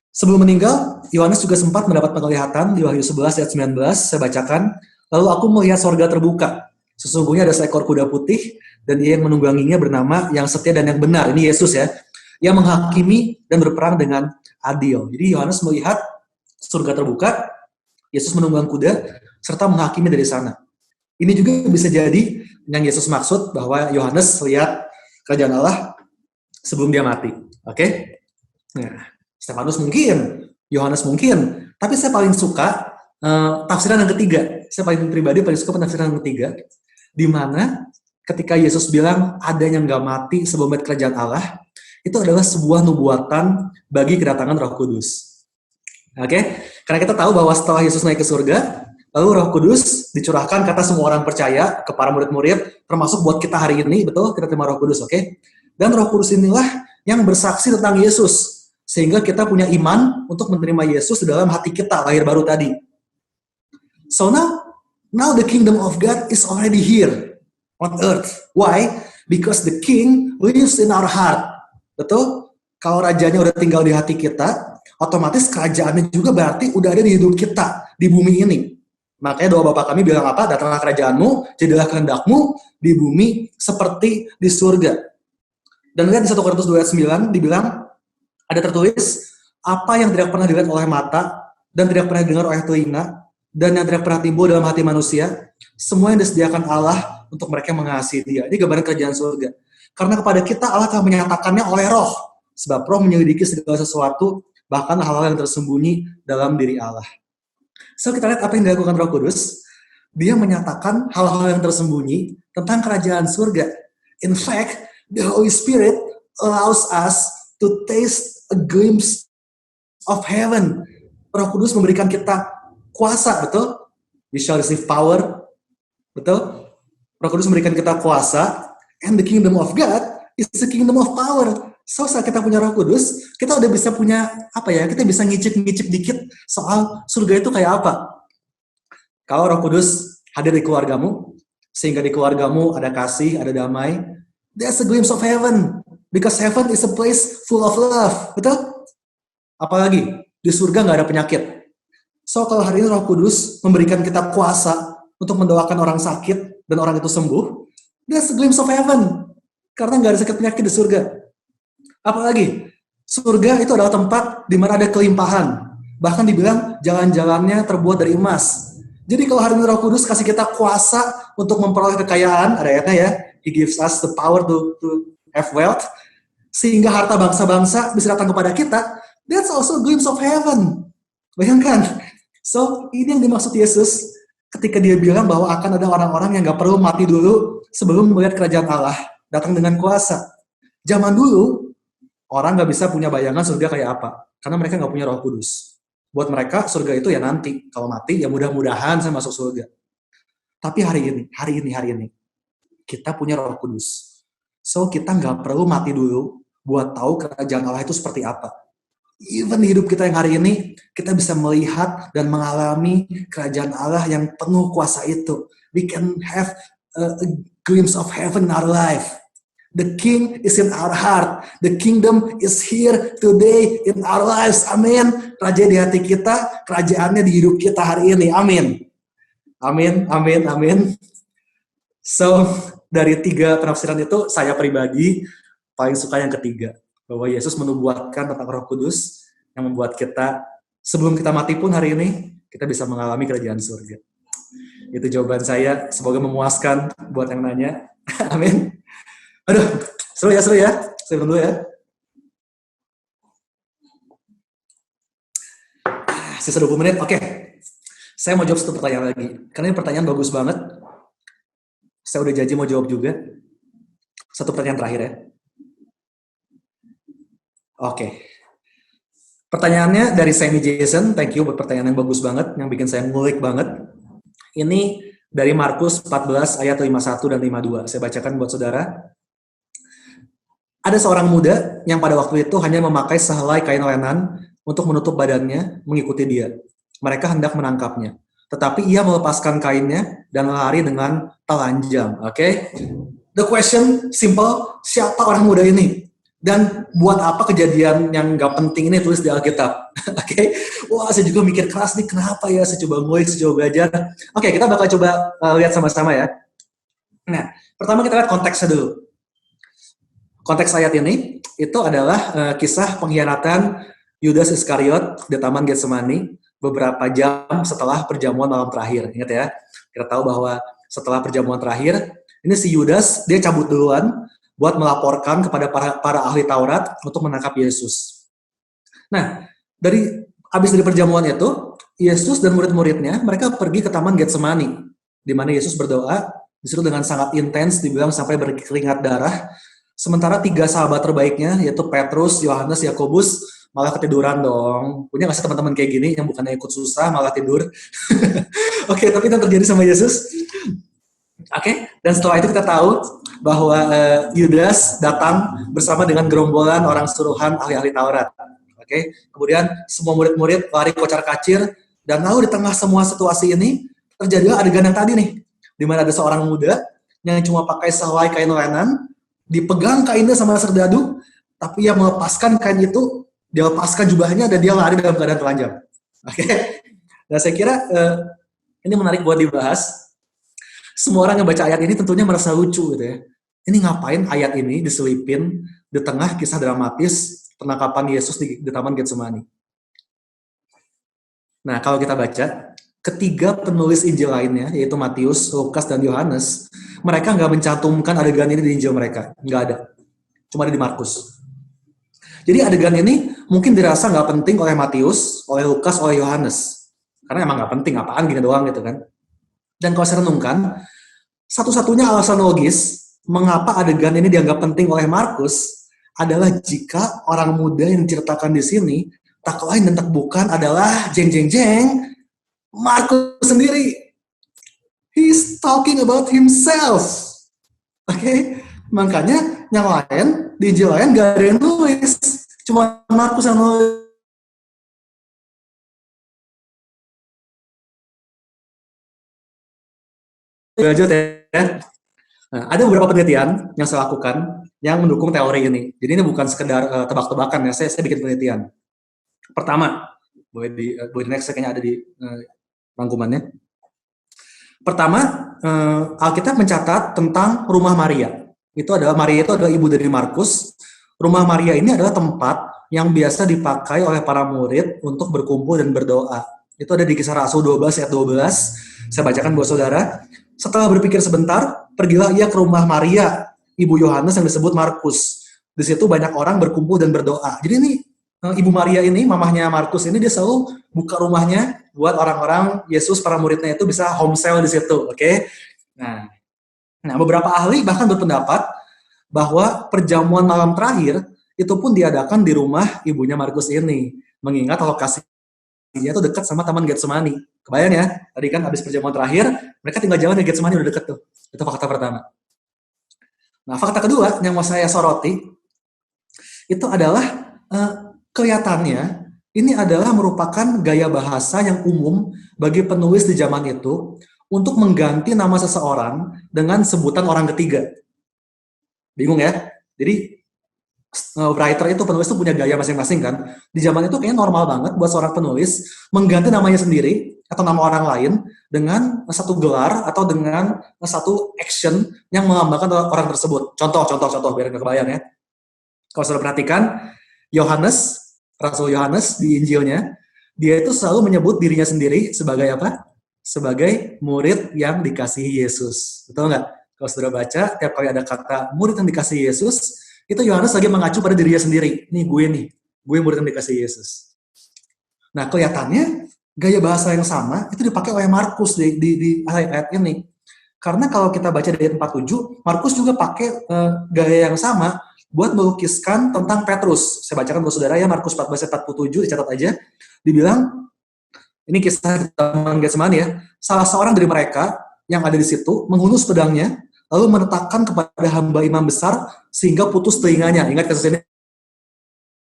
Sebelum meninggal, Yohanes juga sempat mendapat penglihatan di Wahyu 11 ayat 19, saya bacakan, lalu aku melihat sorga terbuka, sesungguhnya ada seekor kuda putih dan ia yang menungganginya bernama yang setia dan yang benar. Ini Yesus ya, yang menghakimi dan berperang dengan adil. Jadi Yohanes melihat surga terbuka, Yesus menunggang kuda, serta menghakimi dari sana. Ini juga bisa jadi yang Yesus maksud bahwa Yohanes lihat kerajaan Allah sebelum dia mati. Oke? Nah, Stefanus mungkin, Yohanes mungkin, tapi saya paling suka tafsiran yang ketiga. Saya paling suka penafsiran yang ketiga, di mana ketika Yesus bilang ada yang nggak mati sebelum melihat kerajaan Allah, itu adalah sebuah nubuatan bagi kedatangan Roh Kudus. Oke? Karena kita tahu bahwa setelah Yesus naik ke surga, lalu Roh Kudus dicurahkan kata semua orang percaya ke para murid-murid, termasuk buat kita hari ini, betul? Kita terima Roh Kudus, oke? Dan Roh Kudus inilah yang bersaksi tentang Yesus, sehingga kita punya iman untuk menerima Yesus di dalam hati kita, lahir baru tadi. So now the kingdom of God is already here on earth. Why? Because the King lives in our heart. Betul? Kalau rajanya udah tinggal di hati kita, otomatis kerajaannya juga berarti udah ada di hidup kita, di bumi ini. Makanya doa Bapa kami bilang apa? Datanglah kerajaanmu, jadilah kehendakmu di bumi seperti di surga. Dan lihat di 1 Korintus 2 ayat 9 dibilang, ada tertulis, apa yang tidak pernah dilihat oleh mata, dan tidak pernah dengar oleh telinga, dan yang tidak pernah timbul dalam hati manusia, semua yang disediakan Allah untuk mereka yang mengasihi Dia. Ini gambaran kerajaan surga. Karena kepada kita Allah telah menyatakannya oleh Roh, sebab Roh menyelidiki segala sesuatu, bahkan hal-hal yang tersembunyi dalam diri Allah. So kita lihat apa yang dilakukan Roh Kudus. Dia menyatakan hal-hal yang tersembunyi tentang kerajaan surga. In fact, the Holy Spirit allows us to taste a glimpse of heaven. Roh Kudus memberikan kita kuasa, betul? You shall receive power, betul? Roh Kudus memberikan kita kuasa, and the kingdom of God is the kingdom of power. So saat kita punya Roh Kudus, kita udah bisa punya kita bisa ngicip-ngicip dikit soal surga itu kayak apa. Kalau Roh Kudus hadir di keluargamu, sehingga di keluargamu ada kasih, ada damai, there's a glimpse of heaven, because heaven is a place full of love, betul? Apalagi di surga nggak ada penyakit. So kalau hari ini Roh Kudus memberikan kita kuasa untuk mendoakan orang sakit dan orang itu sembuh, there's a glimpse of heaven, karena nggak ada sakit penyakit di surga. Apalagi, surga itu adalah tempat di mana ada kelimpahan. Bahkan dibilang jalan-jalannya terbuat dari emas. Jadi kalau hari ini Roh Kudus kasih kita kuasa untuk memperoleh kekayaan, ada ayatnya ya, He gives us the power to have wealth, sehingga harta bangsa-bangsa bisa datang kepada kita, that's also a glimpse of heaven. Bayangkan. So, ini yang dimaksud Yesus ketika dia bilang bahwa akan ada orang-orang yang gak perlu mati dulu sebelum melihat kerajaan Allah datang dengan kuasa. Zaman dulu, orang gak bisa punya bayangan surga kayak apa, karena mereka gak punya Roh Kudus. Buat mereka, surga itu ya nanti. Kalau mati, ya mudah-mudahan saya masuk surga. Tapi hari ini, kita punya Roh Kudus. So, kita nggak perlu mati dulu buat tahu kerajaan Allah itu seperti apa. Even di hidup kita yang hari ini, kita bisa melihat dan mengalami kerajaan Allah yang penuh kuasa itu. We can have a glimpse of heaven in our life. The King is in our heart. The kingdom is here today in our lives. Amin. Raja di hati kita, kerajaannya di hidup kita hari ini. Amin. Amin, amin, amin. So, dari 3 penafsiran itu, saya pribadi paling suka yang ketiga. Bahwa Yesus menubuatkan tentang Roh Kudus yang membuat kita, sebelum kita mati pun hari ini, kita bisa mengalami kerajaan surga. Itu jawaban saya. Semoga memuaskan buat yang nanya. Amin. Aduh, seru ya. Saya dulu ya. Sisa 20 menit, oke. Saya mau jawab 1 pertanyaan lagi. Karena ini pertanyaan bagus banget. Saya udah janji mau jawab juga. 1 pertanyaan terakhir ya. Oke. Pertanyaannya dari Sammy Jason. Thank you buat pertanyaan yang bagus banget. Yang bikin saya ngulik banget. Ini dari Markus 14 ayat 51 dan 52. Saya bacakan buat saudara. Ada seorang muda yang pada waktu itu hanya memakai sehelai kain lenan untuk menutup badannya mengikuti dia. Mereka hendak menangkapnya. Tetapi ia melepaskan kainnya dan lari dengan telanjang. Oke? The question simple, siapa orang muda ini? Dan buat apa kejadian yang gak penting ini tulis di Alkitab? Oke? Wah, saya juga mikir keras nih, kenapa ya? Saya coba ngulik, saya coba belajar. Oke, kita bakal coba lihat sama-sama ya. Nah, pertama kita lihat konteksnya dulu. Konteks ayat ini itu adalah kisah pengkhianatan Yudas Iskariot di Taman Getsemani beberapa jam setelah perjamuan malam terakhir. Ingat ya, kita tahu bahwa setelah perjamuan terakhir, ini si Yudas dia cabut duluan buat melaporkan kepada para ahli Taurat untuk menangkap Yesus. Nah, habis dari perjamuan itu, Yesus dan murid-muridnya mereka pergi ke Taman Getsemani, di mana Yesus berdoa, disitu dengan sangat intens, dibilang sampai berkeringat darah. Sementara 3 sahabat terbaiknya, yaitu Petrus, Yohanes, Yakobus, malah ketiduran dong. Punya nggak sih teman-teman kayak gini, yang bukannya ikut susah, malah tidur? Oke, tapi itu terjadi sama Yesus. Oke, dan setelah itu kita tahu bahwa Yudas datang bersama dengan gerombolan orang suruhan ahli-ahli Taurat. Oke, kemudian semua murid-murid lari kocar-kacir, dan lalu di tengah semua situasi ini, terjadilah adegan yang tadi nih, di mana ada seorang muda yang cuma pakai sehelai kain lenan, dipegang kainnya sama serdadu, tapi ia melepaskan kain itu, dia lepaskan jubahnya, dan dia lari dalam keadaan telanjang. Oke? Nah, saya kira ini menarik buat dibahas. Semua orang yang baca ayat ini tentunya merasa lucu gitu ya. Ini ngapain ayat ini diselipin di tengah kisah dramatis penangkapan Yesus di Taman Getsemani. Nah, kalau kita baca, ketiga penulis Injil lainnya, yaitu Matius, Lukas, dan Yohanes, mereka nggak mencantumkan adegan ini di Injil mereka. Nggak ada. Cuma ada di Markus. Jadi adegan ini mungkin dirasa nggak penting oleh Matius, oleh Lukas, oleh Yohanes. Karena emang nggak penting, apaan gini doang gitu kan. Dan kalau saya renungkan, satu-satunya alasan logis mengapa adegan ini dianggap penting oleh Markus adalah jika orang muda yang diceritakan di sini, tak lain dan tak bukan adalah jeng-jeng-jeng, Markus sendiri. He's talking about himself. Oke? Makanya yang lain, di Injil lain gak ada yang nulis. Cuma Markus yang nulis. Lanjut ya. Nah, ada beberapa penelitian yang saya lakukan yang mendukung teori ini. Jadi ini bukan sekedar tebak-tebakan ya, saya bikin penelitian. Pertama, boleh di next, kayaknya ada di rangkumannya. Pertama, Alkitab mencatat tentang rumah Maria. Maria itu adalah ibu dari Markus. Rumah Maria ini adalah tempat yang biasa dipakai oleh para murid untuk berkumpul dan berdoa. Itu ada di Kisah Rasul 12 ayat 12. Saya bacakan buat saudara. Setelah berpikir sebentar, pergilah ia ke rumah Maria, ibu Yohanes yang disebut Markus. Di situ banyak orang berkumpul dan berdoa. Jadi ini Ibu Maria ini, mamahnya Markus ini, dia selalu buka rumahnya buat orang-orang Yesus, para muridnya itu bisa home sale di situ, oke? Nah, beberapa ahli bahkan berpendapat bahwa perjamuan malam terakhir itu pun diadakan di rumah ibunya Markus ini, mengingat lokasinya itu dekat sama Taman Getsemani. Kebayang ya? Tadi kan habis perjamuan terakhir, mereka tinggal jalan di Getsemani, udah deket tuh. Itu fakta pertama. Nah, fakta kedua yang mau saya soroti itu adalah kelihatannya ini adalah merupakan gaya bahasa yang umum bagi penulis di zaman itu untuk mengganti nama seseorang dengan sebutan orang ketiga. Bingung ya? Jadi writer itu, penulis itu punya gaya masing-masing kan. Di zaman itu kayaknya normal banget buat seorang penulis mengganti namanya sendiri atau nama orang lain dengan satu gelar atau dengan satu action yang melambangkan orang tersebut. Contoh biar nggak kebayang ya. Kalau sudah perhatikan, Yohanes, Rasul Yohanes di Injilnya, dia itu selalu menyebut dirinya sendiri sebagai apa? Sebagai murid yang dikasihi Yesus. Betul nggak? Kalau sudah baca, tiap kali ada kata murid yang dikasihi Yesus, itu Yohanes lagi mengacu pada dirinya sendiri. Nih, gue murid yang dikasihi Yesus. Nah, kelihatannya gaya bahasa yang sama itu dipakai oleh Markus di ayat ini. Karena kalau kita baca di ayat 47, Markus juga pakai gaya yang sama buat melukiskan tentang Petrus. Saya bacakan buat saudara ya, Markus 14 ayat 47, dicatat aja. Dibilang, ini kisah Taman Getsemani ya, salah seorang dari mereka yang ada di situ menghunus pedangnya, lalu menetapkan kepada hamba imam besar sehingga putus telinganya. Ingat kasus ini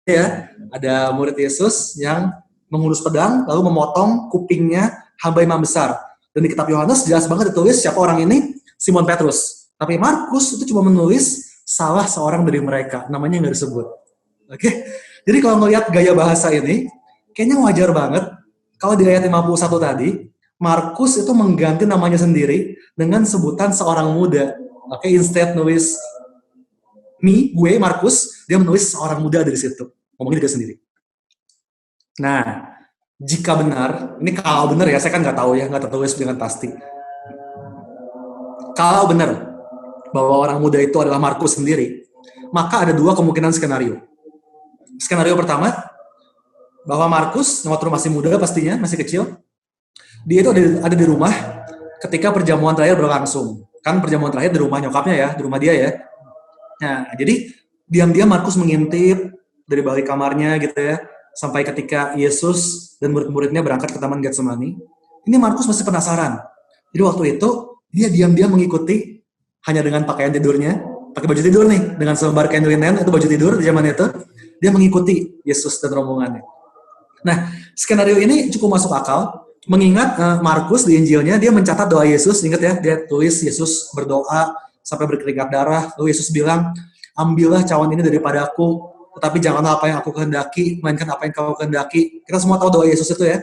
ya, ada murid Yesus yang menghunus pedang lalu memotong kupingnya hamba imam besar. Dan di kitab Yohanes jelas banget ditulis siapa orang ini, Simon Petrus. Tapi Markus itu cuma menulis salah seorang dari mereka, namanya nggak disebut. Oke, jadi kalau ngelihat gaya bahasa ini, kayaknya wajar banget kalau di ayat 51 tadi, Markus itu mengganti namanya sendiri dengan sebutan seorang muda. Oke, instead nulis gue, Markus, dia menulis seorang muda dari situ. Ngomongin dia sendiri. Nah, jika benar, ini kalau benar ya, saya kan nggak tahu ya, nggak tertulis dengan pasti. Kalau benar bahwa orang muda itu adalah Markus sendiri, maka ada dua kemungkinan skenario. Skenario pertama, bahwa Markus, waktu masih muda pastinya, masih kecil, dia itu ada di rumah ketika perjamuan terakhir berlangsung. Kan perjamuan terakhir di rumah nyokapnya ya, di rumah dia ya. Nah, jadi diam-diam Markus mengintip dari balik kamarnya gitu ya, sampai ketika Yesus dan murid-muridnya berangkat ke Taman Getsemani. Ini Markus masih penasaran. Jadi waktu itu, dia diam-diam mengikuti hanya dengan pakaian tidurnya, pakai baju tidur nih, dengan selembar kain linen, itu baju tidur di zaman itu, dia mengikuti Yesus dan rombongannya. Nah, skenario ini cukup masuk akal, mengingat Markus di Injilnya, dia mencatat doa Yesus, ingat ya, dia tulis Yesus berdoa sampai berkeringat darah, lalu Yesus bilang, ambillah cawan ini daripadaku, tetapi janganlah apa yang aku kehendaki, melainkan apa yang kau kehendaki. Kita semua tahu doa Yesus itu ya.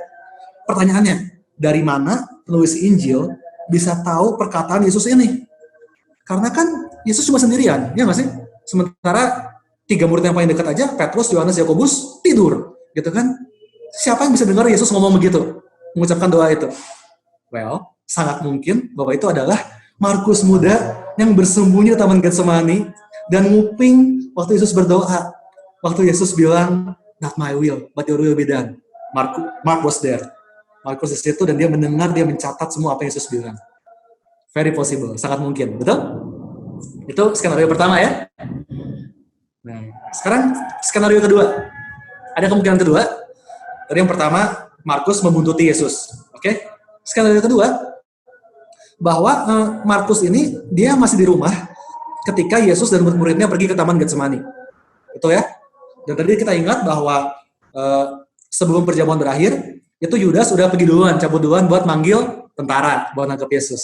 Pertanyaannya, dari mana penulis Injil bisa tahu perkataan Yesus ini? Karena kan Yesus cuma sendirian, ya nggak sih? Sementara 3 murid yang paling dekat aja, Petrus, Yohanes, Yakobus, tidur, gitu kan? Siapa yang bisa dengar Yesus ngomong begitu, mengucapkan doa itu? Well, sangat mungkin bahwa itu adalah Markus muda yang bersembunyi di Taman Getsemani dan nguping waktu Yesus berdoa. Waktu Yesus bilang, not my will, but your will be done. Mark was there. Markus di situ dan dia mendengar, dia mencatat semua apa yang Yesus bilang. Very possible, sangat mungkin, betul? Itu skenario pertama ya. Nah, sekarang skenario kedua. Ada kemungkinan kedua. Tadi yang pertama, Markus membuntuti Yesus. Oke? Skenario kedua, bahwa Markus ini, dia masih di rumah ketika Yesus dan murid-muridnya pergi ke Taman Getsemani. Itu ya. Dan tadi kita ingat bahwa sebelum perjamuan berakhir, itu Yudas udah pergi duluan, cabut duluan buat manggil tentara, buat nangkep Yesus.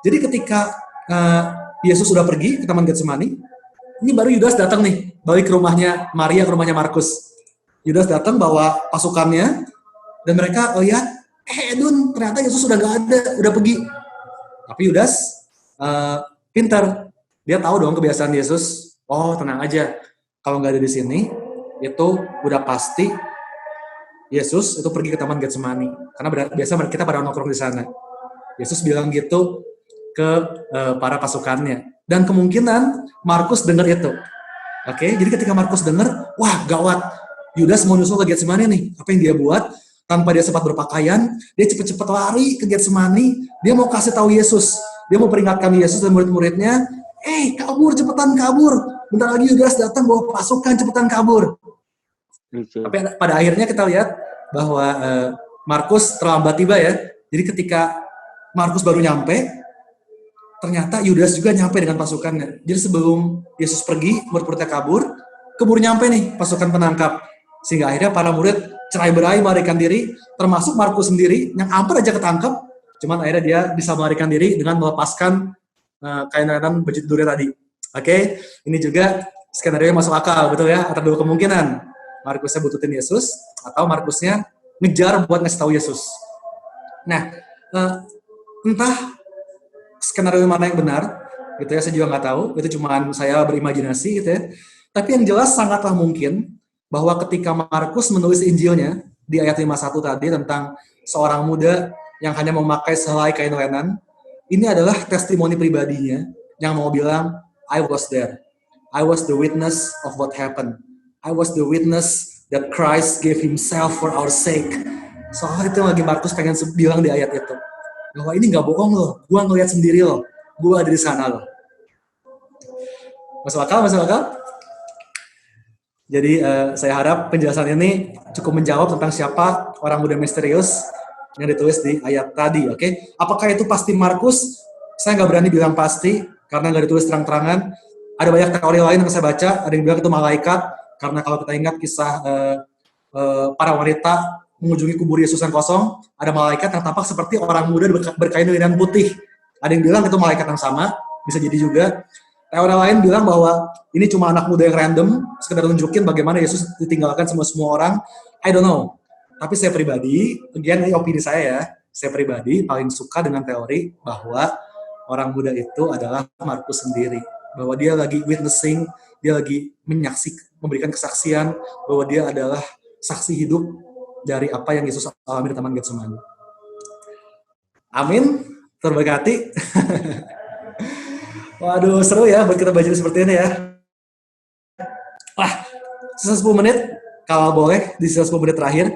Jadi ketika Yesus sudah pergi ke Taman Getsemani, ini baru Yudas datang nih, balik ke rumahnya Maria, ke rumahnya Markus. Yudas datang bawa pasukannya, dan mereka lihat, Dun, ternyata Yesus sudah gak ada, udah pergi. Tapi Yudas pintar, dia tahu dong kebiasaan Yesus. Oh, tenang aja, kalau nggak ada di sini, itu udah pasti Yesus itu pergi ke Taman Getsemani, karena biasa kita pada nongkrong di sana. Yesus bilang gitu ke para pasukannya. Dan kemungkinan Markus dengar itu. Oke, jadi ketika Markus dengar, wah gawat, Yudas mau nyusul ke Getsemani nih. Apa yang dia buat? Tanpa dia sempat berpakaian, dia cepet-cepet lari ke Getsemani. Dia mau kasih tahu Yesus. Dia mau peringatkan Yesus dan murid-muridnya. Kabur, cepetan kabur. Bentar lagi Yudas datang bawa pasukan, cepetan kabur. Tapi pada akhirnya kita lihat bahwa Markus terlambat tiba ya. Jadi ketika Markus baru nyampe, ternyata Yudas juga nyampe dengan pasukannya. Jadi sebelum Yesus pergi, murid-muridnya kabur, keburu nyampe nih pasukan penangkap. Sehingga akhirnya para murid cerai-berai melarikan diri, termasuk Markus sendiri yang hampir aja ketangkep, cuman akhirnya dia bisa melarikan diri dengan melepaskan kain-kainan baju tidurnya tadi. Oke, ini juga skenario yang masuk akal, betul ya? Ada dua kemungkinan. Markusnya bututin Yesus, atau Markusnya ngejar buat ngasih tahu Yesus. Nah, entah skenario mana yang benar, gitu ya, saya juga nggak tahu. Itu cuma saya berimajinasi, gitu ya. Tapi yang jelas sangatlah mungkin bahwa ketika Markus menulis Injilnya di ayat 51 tadi tentang seorang muda yang hanya memakai sehelai kain lenan, ini adalah testimoni pribadinya yang mau bilang, I was there. I was the witness of what happened. I was the witness that Christ gave himself for our sake. Soal itu yang lagi Markus pengen bilang di ayat itu. Bahwa ini gak bohong loh, gue ngeliat sendiri loh, gue ada di sana loh. Masuk akal? Jadi saya harap penjelasan ini cukup menjawab tentang siapa orang muda misterius yang ditulis di ayat tadi, oke? Apakah itu pasti Markus? Saya nggak berani bilang pasti, karena nggak ditulis terang-terangan. Ada banyak teori lain yang saya baca, ada yang bilang itu malaikat, karena kalau kita ingat kisah para wanita mengunjungi kubur Yesus yang kosong, ada malaikat yang tampak seperti orang muda berkain linen putih. Ada yang bilang itu malaikat yang sama, bisa jadi juga. Teori lain bilang bahwa ini cuma anak muda yang random, sekedar nunjukin bagaimana Yesus ditinggalkan semua orang. I don't know. Tapi saya pribadi, ini opini saya pribadi paling suka dengan teori bahwa orang muda itu adalah Markus sendiri. Bahwa dia lagi witnessing, dia lagi memberikan kesaksian bahwa dia adalah saksi hidup dari apa yang Yesus alami di Taman Getsemani. Amin. Terberkati. Waduh, seru ya buat kita baca seperti ini ya. Sisa 10 menit, kalau boleh di sisa 10 menit terakhir,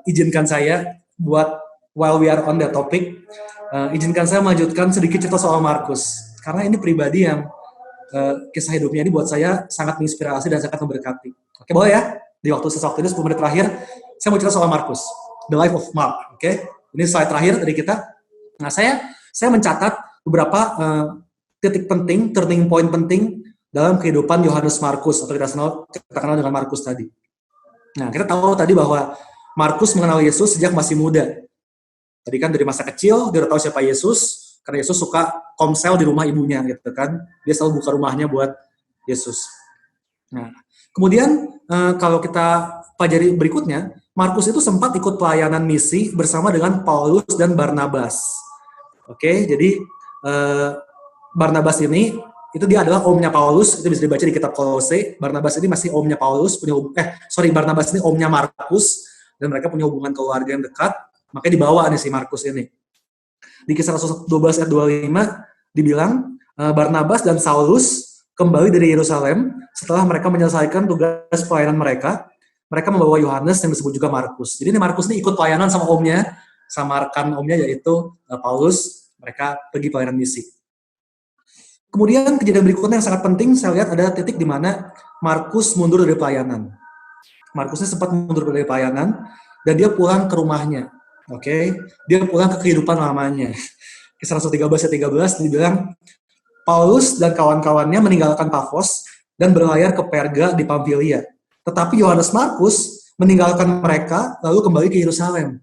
izinkan saya buat while we are on the topic, izinkan saya melanjutkan sedikit cerita soal Markus. Karena ini pribadi yang kisah hidupnya ini buat saya sangat menginspirasi dan sangat memberkati. Oke, boleh ya? Di waktu sisa waktu ini 10 menit terakhir, saya mau cerita soal Markus, the life of Mark. Oke, ini slide terakhir dari kita. Nah, saya mencatat beberapa titik penting, turning point penting dalam kehidupan Yohanes Markus, atau kita kenal dengan Markus tadi. Nah, kita tahu tadi bahwa Markus mengenal Yesus sejak masih muda. Tadi kan dari masa kecil, dia udah tahu siapa Yesus, karena Yesus suka komsel di rumah ibunya, gitu kan. Dia selalu buka rumahnya buat Yesus. Nah, kemudian kalau kita pelajari berikutnya, Markus itu sempat ikut pelayanan misi bersama dengan Paulus dan Barnabas. Oke, jadi Barnabas ini, itu dia adalah omnya Paulus, itu bisa dibaca di kitab Kolose. Barnabas ini masih omnya Paulus, Barnabas ini omnya Markus, dan mereka punya hubungan keluarga yang dekat, makanya dibawa nih si Markus ini. Di Kisah Rasul 12 ayat 25, dibilang, Barnabas dan Saulus kembali dari Yerusalem, setelah mereka menyelesaikan tugas pelayanan mereka membawa Yohanes yang disebut juga Markus. Jadi ini Markus ini ikut pelayanan sama omnya, sama rekan omnya yaitu Paulus, mereka pergi pelayanan misi. Kemudian kejadian berikutnya yang sangat penting, saya lihat ada titik di mana Markus mundur dari pelayanan. Markusnya sempat mundur dari pelayanan, dan dia pulang ke rumahnya. Oke, dia pulang ke kehidupan lamanya. Kisah Rasul 13 ayat 13 dibilang, Paulus dan kawan-kawannya meninggalkan Pafos dan berlayar ke Perga di Pamfilia. Tetapi Yohanes Markus meninggalkan mereka lalu kembali ke Yerusalem.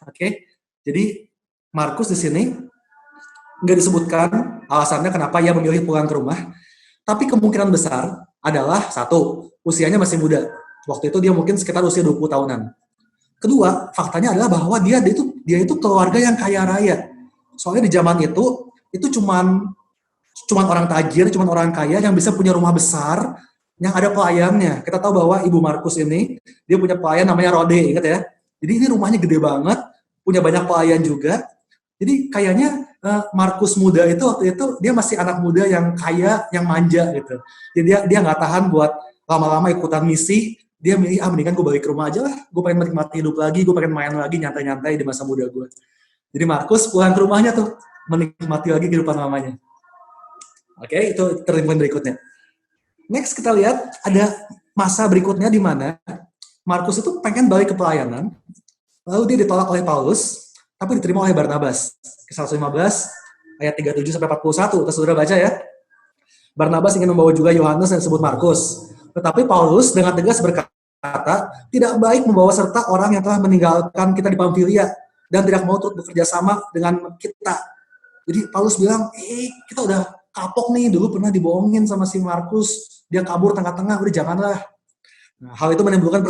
Oke, jadi Markus di sini nggak disebutkan alasannya kenapa ia memilih pulang ke rumah, tapi kemungkinan besar adalah satu, usianya masih muda. Waktu itu dia mungkin sekitar usia 20 tahunan. Kedua, faktanya adalah bahwa dia itu keluarga yang kaya raya. Soalnya di zaman itu cuman orang tajir, cuman orang kaya yang bisa punya rumah besar yang ada pelayannya. Kita tahu bahwa Ibu Markus ini dia punya pelayan namanya Rode, ingat ya. Jadi ini rumahnya gede banget, punya banyak pelayan juga. Jadi kayaknya Markus muda itu waktu itu dia masih anak muda yang kaya, yang manja gitu. Jadi dia nggak tahan buat lama-lama ikutan misi, dia milih, mendingan gue balik ke rumah aja lah, gue pengen menikmati hidup lagi, gue pengen main lagi, nyantai-nyantai di masa muda gue. Jadi Markus pulang ke rumahnya tuh, menikmati lagi kehidupan lamanya. Oke, itu turning point berikutnya. Next kita lihat ada masa berikutnya di mana Markus itu pengen balik ke pelayanan, lalu dia ditolak oleh Paulus, tapi diterima oleh Barnabas. Kisah 115 ayat 37 sampai 41, kita sudah baca ya. Barnabas ingin membawa juga Yohanes yang disebut Markus. Tetapi Paulus dengan tegas berkata, tidak baik membawa serta orang yang telah meninggalkan kita di Pamfilia dan tidak mau turut bekerja sama dengan kita. Jadi Paulus bilang, kita udah kapok nih, dulu pernah dibohongin sama si Markus, dia kabur tengah-tengah, udah janganlah. Nah, hal itu menimbulkan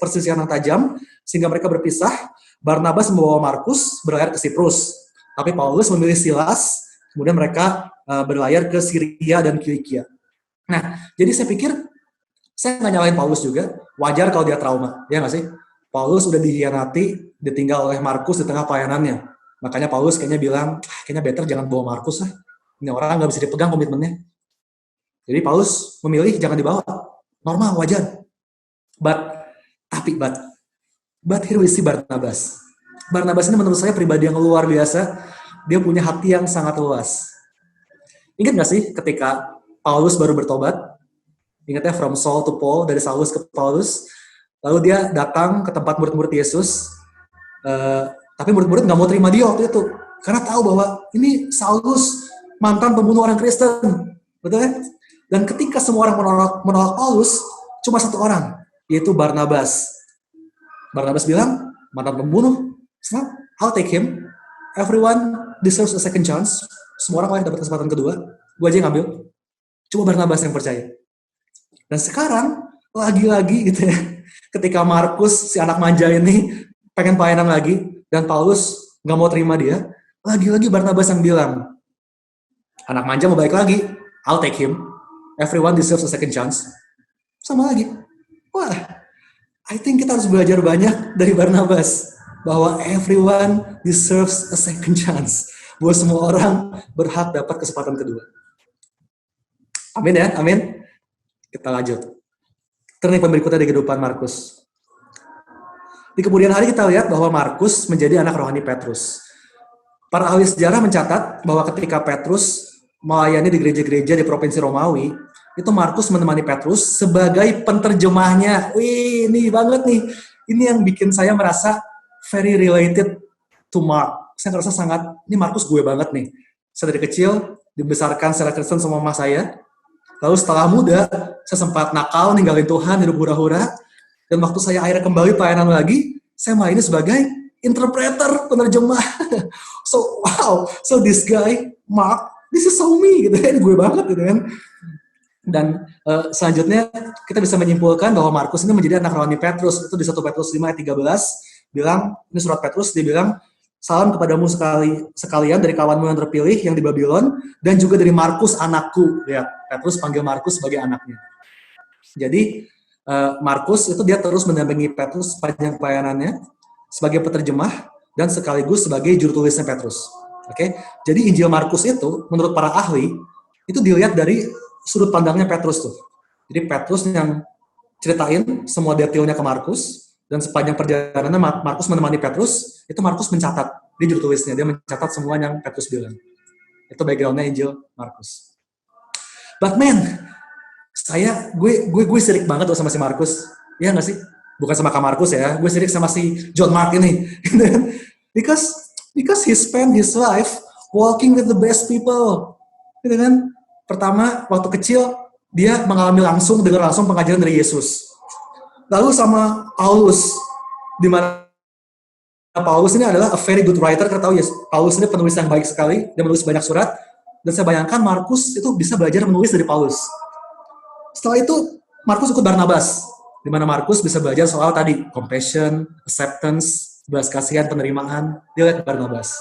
perselisihan yang tajam, sehingga mereka berpisah. Barnabas membawa Markus berlayar ke Siprus, tapi Paulus memilih Silas, kemudian mereka berlayar ke Syria dan Kilikia. Nah, jadi saya pikir, saya nggak nyalain Paulus juga, wajar kalau dia trauma, ya nggak sih? Paulus udah dihianati, ditinggal oleh Markus di tengah pelayanannya. Makanya Paulus kayaknya bilang, kayaknya better jangan bawa Markus lah. Ini orang nggak bisa dipegang komitmennya. Jadi Paulus memilih jangan dibawa. Normal, wajar. But here we see Barnabas. Barnabas ini menurut saya pribadi yang luar biasa. Dia punya hati yang sangat luas. Ingat nggak sih ketika Paulus baru bertobat? Ingatnya from Saul to Paul, dari Saulus ke Paulus. Lalu dia datang ke tempat murid-murid Yesus. Tapi murid-murid nggak mau terima dia waktu itu. Karena tahu bahwa ini Saulus mantan pembunuh orang Kristen. Betul ya? Dan ketika semua orang menolak Paulus, cuma satu orang, yaitu Barnabas. Barnabas bilang, mantan pembunuh, I'll take him. Everyone deserves a second chance. Semua orang lain dapat kesempatan kedua. Gue aja yang ngambil. Cuma Barnabas yang percaya. Dan sekarang, lagi-lagi gitu ya, ketika Markus, si anak manja ini, pengen pelayanan lagi, dan Paulus nggak mau terima dia, lagi-lagi Barnabas yang bilang, anak manja mau balik lagi, I'll take him. Everyone deserves a second chance. Sama lagi. Wah, I think kita harus belajar banyak dari Barnabas. Bahwa everyone deserves a second chance. Bahwa semua orang berhak dapat kesempatan kedua. Amin ya, amin. Kita lanjut. Turning point berikutnya di kehidupan Markus. Di kemudian hari kita lihat bahwa Markus menjadi anak rohani Petrus. Para ahli sejarah mencatat bahwa ketika Petrus melayani di gereja-gereja di provinsi Romawi, itu Markus menemani Petrus sebagai penterjemahnya. Wih, ini banget nih. Ini yang bikin saya merasa very related to Mark. Saya merasa sangat, ini Markus gue banget nih. Saya dari kecil dibesarkan secara Kristen sama mama saya. Lalu setelah muda, saya sempat nakal, ninggalin Tuhan, hidup hura-hura. Dan waktu saya akhirnya kembali pelayanan lagi, saya melayani sebagai interpreter, penerjemah. So, wow. So this guy, Mark, this is so me, gitu kan. Gue banget, gitu kan. Dan selanjutnya, kita bisa menyimpulkan bahwa Markus ini menjadi anak rohani Petrus. Itu di 1 Petrus 5 ayat 13, bilang, ini surat Petrus, dia bilang, salam kepadamu sekalian dari kawanmu yang terpilih yang di Babylon, dan juga dari Markus anakku. Lihat, Petrus panggil Markus sebagai anaknya. Jadi, Markus itu dia terus mendampingi Petrus sepanjang pelayanannya sebagai penerjemah dan sekaligus sebagai juru tulisnya Petrus. Oke, jadi Injil Markus itu menurut para ahli itu dilihat dari sudut pandangnya Petrus tuh. Jadi Petrus yang ceritain semua detailnya ke Markus dan sepanjang perjalanannya Markus menemani Petrus, itu Markus mencatat di juru tulisnya, dia mencatat semua yang Petrus bilang. Itu backgroundnya Injil Markus. But man, gue sirik banget tuh sama si Markus, ya nggak sih? Bukan sama Kak Markus ya, gue sirik sama si John Mark ini, because he spent his life walking with the best people, gitu kan? Pertama waktu kecil dia mengalami dengar langsung pengajaran dari Yesus. Lalu sama Paulus, di mana Paulus ini adalah a very good writer, kita tahu ya, Paulus ini penulis yang baik sekali, dia menulis banyak surat, dan saya bayangkan Markus itu bisa belajar menulis dari Paulus. Setelah itu, Markus ikut Barnabas, di mana Markus bisa belajar soal tadi, compassion, acceptance, belas kasihan, penerimaan, dia lihat Barnabas.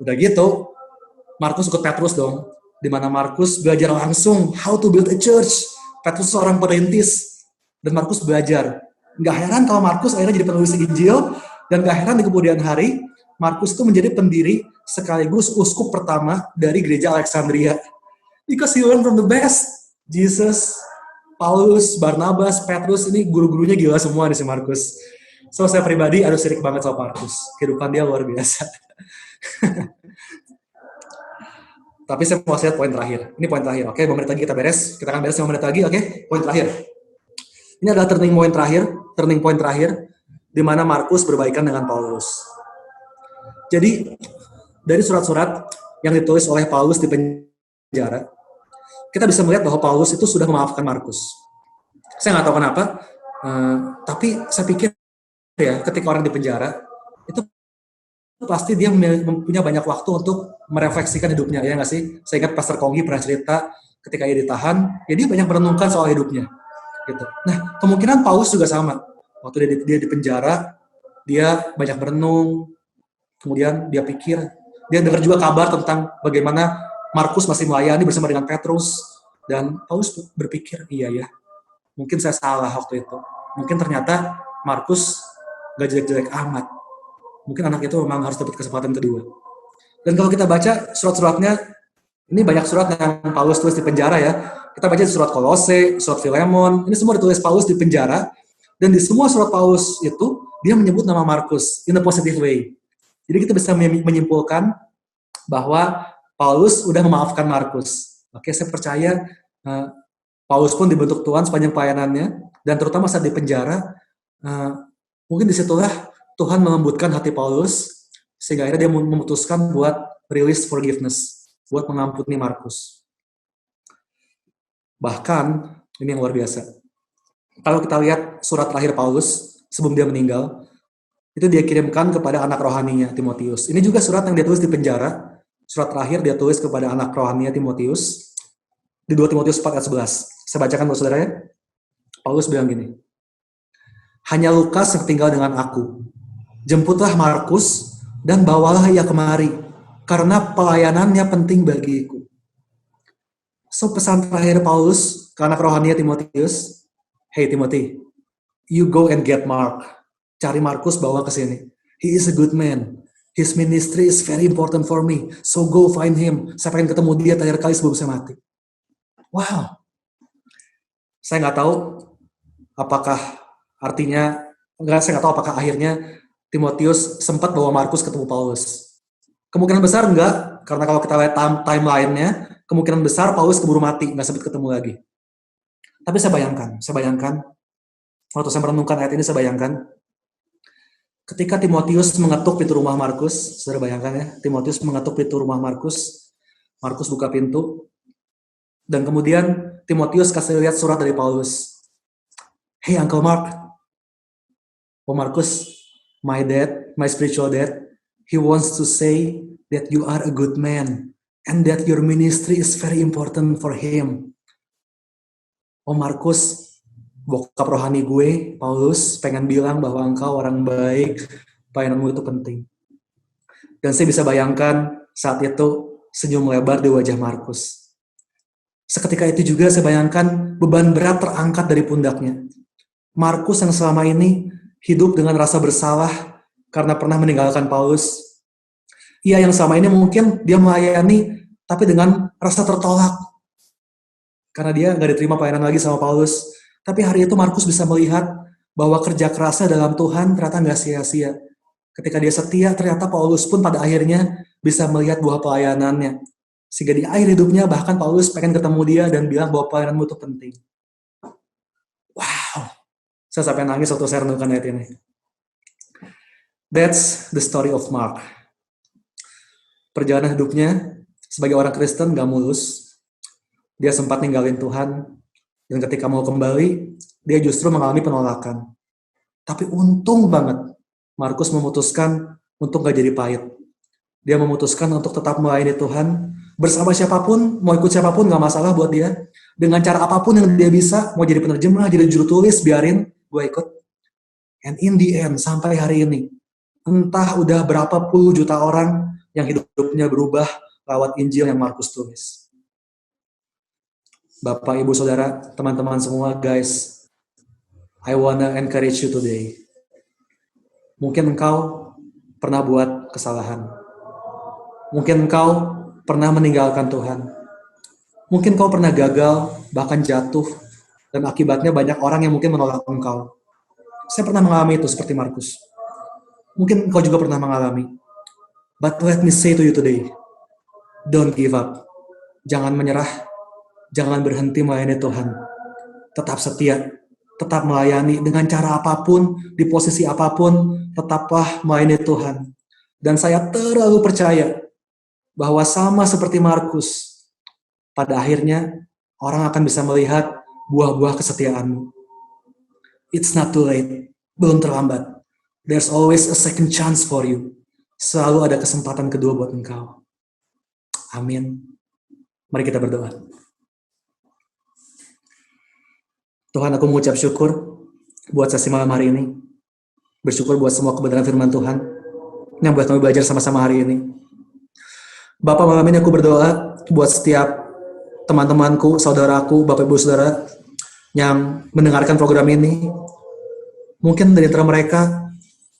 Udah gitu, Markus ikut Petrus dong, di mana Markus belajar langsung how to build a church. Petrus seorang perintis, dan Markus belajar. Nggak heran kalau Markus akhirnya jadi penulis Injil, dan nggak heran di kemudian hari, Markus itu menjadi pendiri sekaligus uskup pertama dari gereja Alexandria. Because he learned from the best. Jesus, Paulus, Barnabas, Petrus, ini guru-gurunya gila semua nih si Markus. So, saya pribadi harus sirik banget sama Markus. Kehidupan dia luar biasa. Tapi saya mau lihat poin terakhir. Ini poin terakhir. Oke, 5 menit lagi kita beres. Kita akan beres 5 menit lagi. Oke, poin terakhir. Ini adalah turning point terakhir, di mana Markus berbaikan dengan Paulus. Jadi, dari surat-surat yang ditulis oleh Paulus di penjara, kita bisa melihat bahwa Paulus itu sudah memaafkan Markus. Saya nggak tahu kenapa, tapi saya pikir ya, ketika orang di penjara, itu pasti dia punya banyak waktu untuk merefleksikan hidupnya, ya nggak sih? Saya ingat Pastor Konggi pernah cerita ketika ia ditahan, ya dia banyak merenungkan soal hidupnya. Gitu. Nah, kemungkinan Paulus juga sama. Waktu dia di penjara, dia banyak berenung, kemudian dia pikir, dia dengar juga kabar tentang bagaimana Markus masih melayani bersama dengan Petrus, dan Paulus berpikir, iya ya, mungkin saya salah waktu itu. Mungkin ternyata Markus gak jelek-jelek amat. Mungkin anak itu memang harus dapat kesempatan kedua. Dan kalau kita baca surat-suratnya, ini banyak surat yang Paulus tulis di penjara ya. Kita baca surat Kolose, surat Filemon, ini semua ditulis Paulus di penjara. Dan di semua surat Paulus itu, dia menyebut nama Markus in a positive way. Jadi kita bisa menyimpulkan bahwa Paulus udah memaafkan Markus. Oke, saya percaya Paulus pun dibentuk Tuhan sepanjang pelayanannya, dan terutama saat di penjara, mungkin disitulah Tuhan melembutkan hati Paulus, sehingga akhirnya dia memutuskan buat release forgiveness, buat mengampuni Markus. Bahkan, ini yang luar biasa. Kalau kita lihat surat terakhir Paulus, sebelum dia meninggal, itu dia kirimkan kepada anak rohaninya, Timotius. Ini juga surat yang dia tulis di penjara. Surat terakhir dia tulis kepada anak rohaninya, Timotius. Di 2 Timotius 4 ayat 11. Saya bacakan buat saudara ya. Paulus bilang gini, hanya Lukas yang tinggal dengan aku. Jemputlah Markus dan bawalah ia kemari, karena pelayanannya penting bagiku. So, pesan terakhir Paulus ke anak rohaninya Timotius, hey Timothy, you go and get Mark. Cari Markus, bawa ke sini. He is a good man. His ministry is very important for me. So go find him. Saya pengen ketemu dia terakhir kali sebelum saya mati. Wow. Saya nggak tahu apakah artinya, saya nggak tahu apakah akhirnya Timotius sempat bawa Markus ketemu Paulus. Kemungkinan besar enggak, karena kalau kita lihat timeline-nya, kemungkinan besar Paulus keburu mati, nggak sempat ketemu lagi. Tapi saya bayangkan, waktu saya merenungkan ayat ini, saya bayangkan, ketika Timotius mengetuk pintu rumah Markus, saudara bayangkan ya, Timotius mengetuk pintu rumah Markus, Markus buka pintu, dan kemudian Timotius kasih lihat surat dari Paulus. Hey Uncle Mark, oh Markus, my dad, my spiritual dad, he wants to say that you are a good man, and that your ministry is very important for him. Oh Markus, bokap rohani gue, Paulus, pengen bilang bahwa engkau orang baik, pelayananmu itu penting. Dan saya bisa bayangkan saat itu senyum lebar di wajah Markus. Seketika itu juga saya bayangkan beban berat terangkat dari pundaknya. Markus yang selama ini hidup dengan rasa bersalah karena pernah meninggalkan Paulus. Ia yang selama ini mungkin dia melayani, tapi dengan rasa tertolak. Karena dia gak diterima pelayanan lagi sama Paulus. Tapi hari itu Markus bisa melihat bahwa kerja kerasnya dalam Tuhan ternyata gak sia-sia. Ketika dia setia, ternyata Paulus pun pada akhirnya bisa melihat buah pelayanannya. Sehingga di akhir hidupnya bahkan Paulus pengen ketemu dia dan bilang bahwa pelayananmu itu penting. Wow. Saya sampai nangis waktu saya renungkan ayat ini. That's the story of Mark. Perjalanan hidupnya sebagai orang Kristen gak mulus. Dia sempat ninggalin Tuhan, dan ketika mau kembali, dia justru mengalami penolakan. Tapi untung banget, Markus memutuskan untuk gak jadi pahit. Dia memutuskan untuk tetap melayani Tuhan, bersama siapapun, mau ikut siapapun gak masalah buat dia. Dengan cara apapun yang dia bisa, mau jadi penerjemah, jadi juru tulis, biarin, gue ikut. And in the end, sampai hari ini, entah udah berapa puluh juta orang yang hidupnya berubah lewat Injil yang Markus tulis. Bapak, Ibu, Saudara, teman-teman semua, guys, I wanna encourage you today. Mungkin engkau pernah buat kesalahan. Mungkin engkau pernah meninggalkan Tuhan. Mungkin kau pernah gagal, bahkan jatuh, dan akibatnya banyak orang yang mungkin menolak engkau. Saya pernah mengalami itu seperti Markus. Mungkin engkau juga pernah mengalami. But let me say to you today, don't give up. Jangan menyerah, jangan berhenti melayani Tuhan. Tetap setia, tetap melayani dengan cara apapun, di posisi apapun, tetaplah melayani Tuhan. Dan saya terlalu percaya bahwa sama seperti Markus, pada akhirnya orang akan bisa melihat buah-buah kesetiaanmu. It's not too late, belum terlambat. There's always a second chance for you. Selalu ada kesempatan kedua buat engkau. Amin. Mari kita berdoa. Tuhan, aku mengucap syukur buat sesi malam hari ini. Bersyukur buat semua kebenaran firman Tuhan yang buat kami belajar sama-sama hari ini. Bapak, malam ini aku berdoa buat setiap teman-temanku, saudaraku, Bapak Ibu Saudara yang mendengarkan program ini. Mungkin dari antara mereka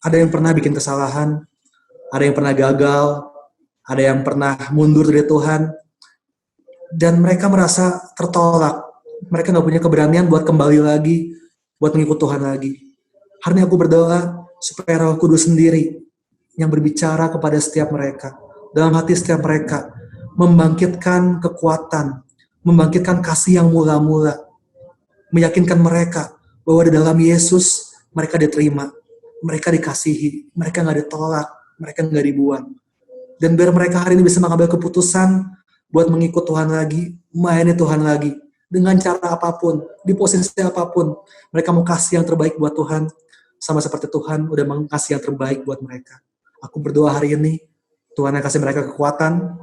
ada yang pernah bikin kesalahan, ada yang pernah gagal, ada yang pernah mundur dari Tuhan, dan mereka merasa tertolak. Mereka nggak punya keberanian buat kembali lagi, buat mengikut Tuhan lagi. Hari ini aku berdoa supaya Roh Kudus sendiri yang berbicara kepada setiap mereka, dalam hati setiap mereka, membangkitkan kekuatan, membangkitkan kasih yang mula-mula, meyakinkan mereka bahwa di dalam Yesus mereka diterima, mereka dikasihi, mereka nggak ditolak, mereka nggak dibuang. Dan biar mereka hari ini bisa mengambil keputusan buat mengikut Tuhan lagi, melayani Tuhan lagi, dengan cara apapun, di posisi apapun. Mereka mau kasih yang terbaik buat Tuhan, sama seperti Tuhan udah mengasihi yang terbaik buat mereka. Aku berdoa hari ini, Tuhan yang kasih mereka kekuatan,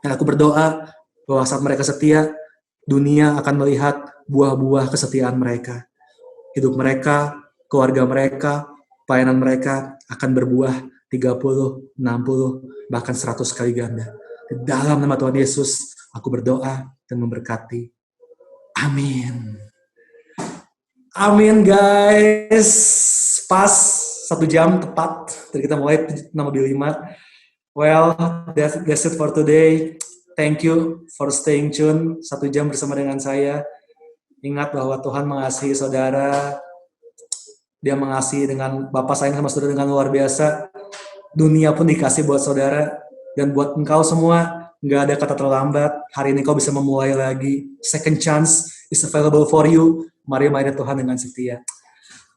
dan aku berdoa bahwa saat mereka setia, dunia akan melihat buah-buah kesetiaan mereka. Hidup mereka, keluarga mereka, pelayanan mereka akan berbuah 30, 60, bahkan 100 kali ganda. Di dalam nama Tuhan Yesus, aku berdoa dan memberkati. Amin. Amin guys. Pas 1 jam tepat dari kita mulai 6:05. Well, that's it for today. Thank you for staying tune 1 jam bersama dengan saya. Ingat bahwa Tuhan mengasihi saudara. Dia mengasihi dengan Bapa sayang sama saudara dengan luar biasa. Dunia pun dikasih buat saudara. Dan buat engkau semua, nggak ada kata terlambat. Hari ini kau bisa memulai lagi. Second chance is available for you. Mari melayani Tuhan dengan setia.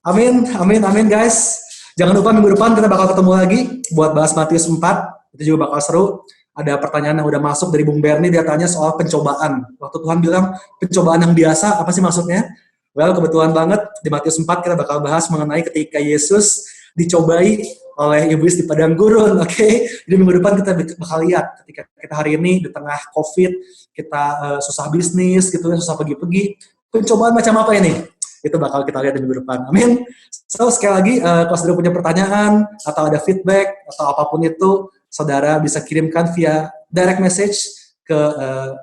Amin, amin, amin guys. Jangan lupa minggu depan kita bakal ketemu lagi buat bahas Matius 4. Itu juga bakal seru. Ada pertanyaan yang udah masuk dari Bung Bernie, dia tanya soal pencobaan. Waktu Tuhan bilang pencobaan yang biasa, apa sih maksudnya? Well, kebetulan banget di Matius 4 kita bakal bahas mengenai ketika Yesus dicobai oleh iblis di padang gurun, oke? Jadi minggu depan kita bakal lihat ketika kita hari ini di tengah COVID, kita susah bisnis, gitu kan, susah pergi-pergi. Pencobaan macam apa ini? Itu bakal kita lihat di minggu depan. Amin. So, sekali lagi, kalau saudara punya pertanyaan, atau ada feedback, atau apapun itu, saudara bisa kirimkan via direct message ke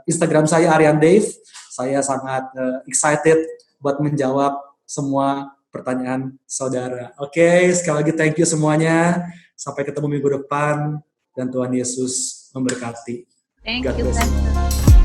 Instagram saya, Aryan Dave. Saya sangat excited buat menjawab semua pertanyaan saudara. Oke, sekali lagi thank you semuanya. Sampai ketemu minggu depan, dan Tuhan Yesus memberkati. Thank you,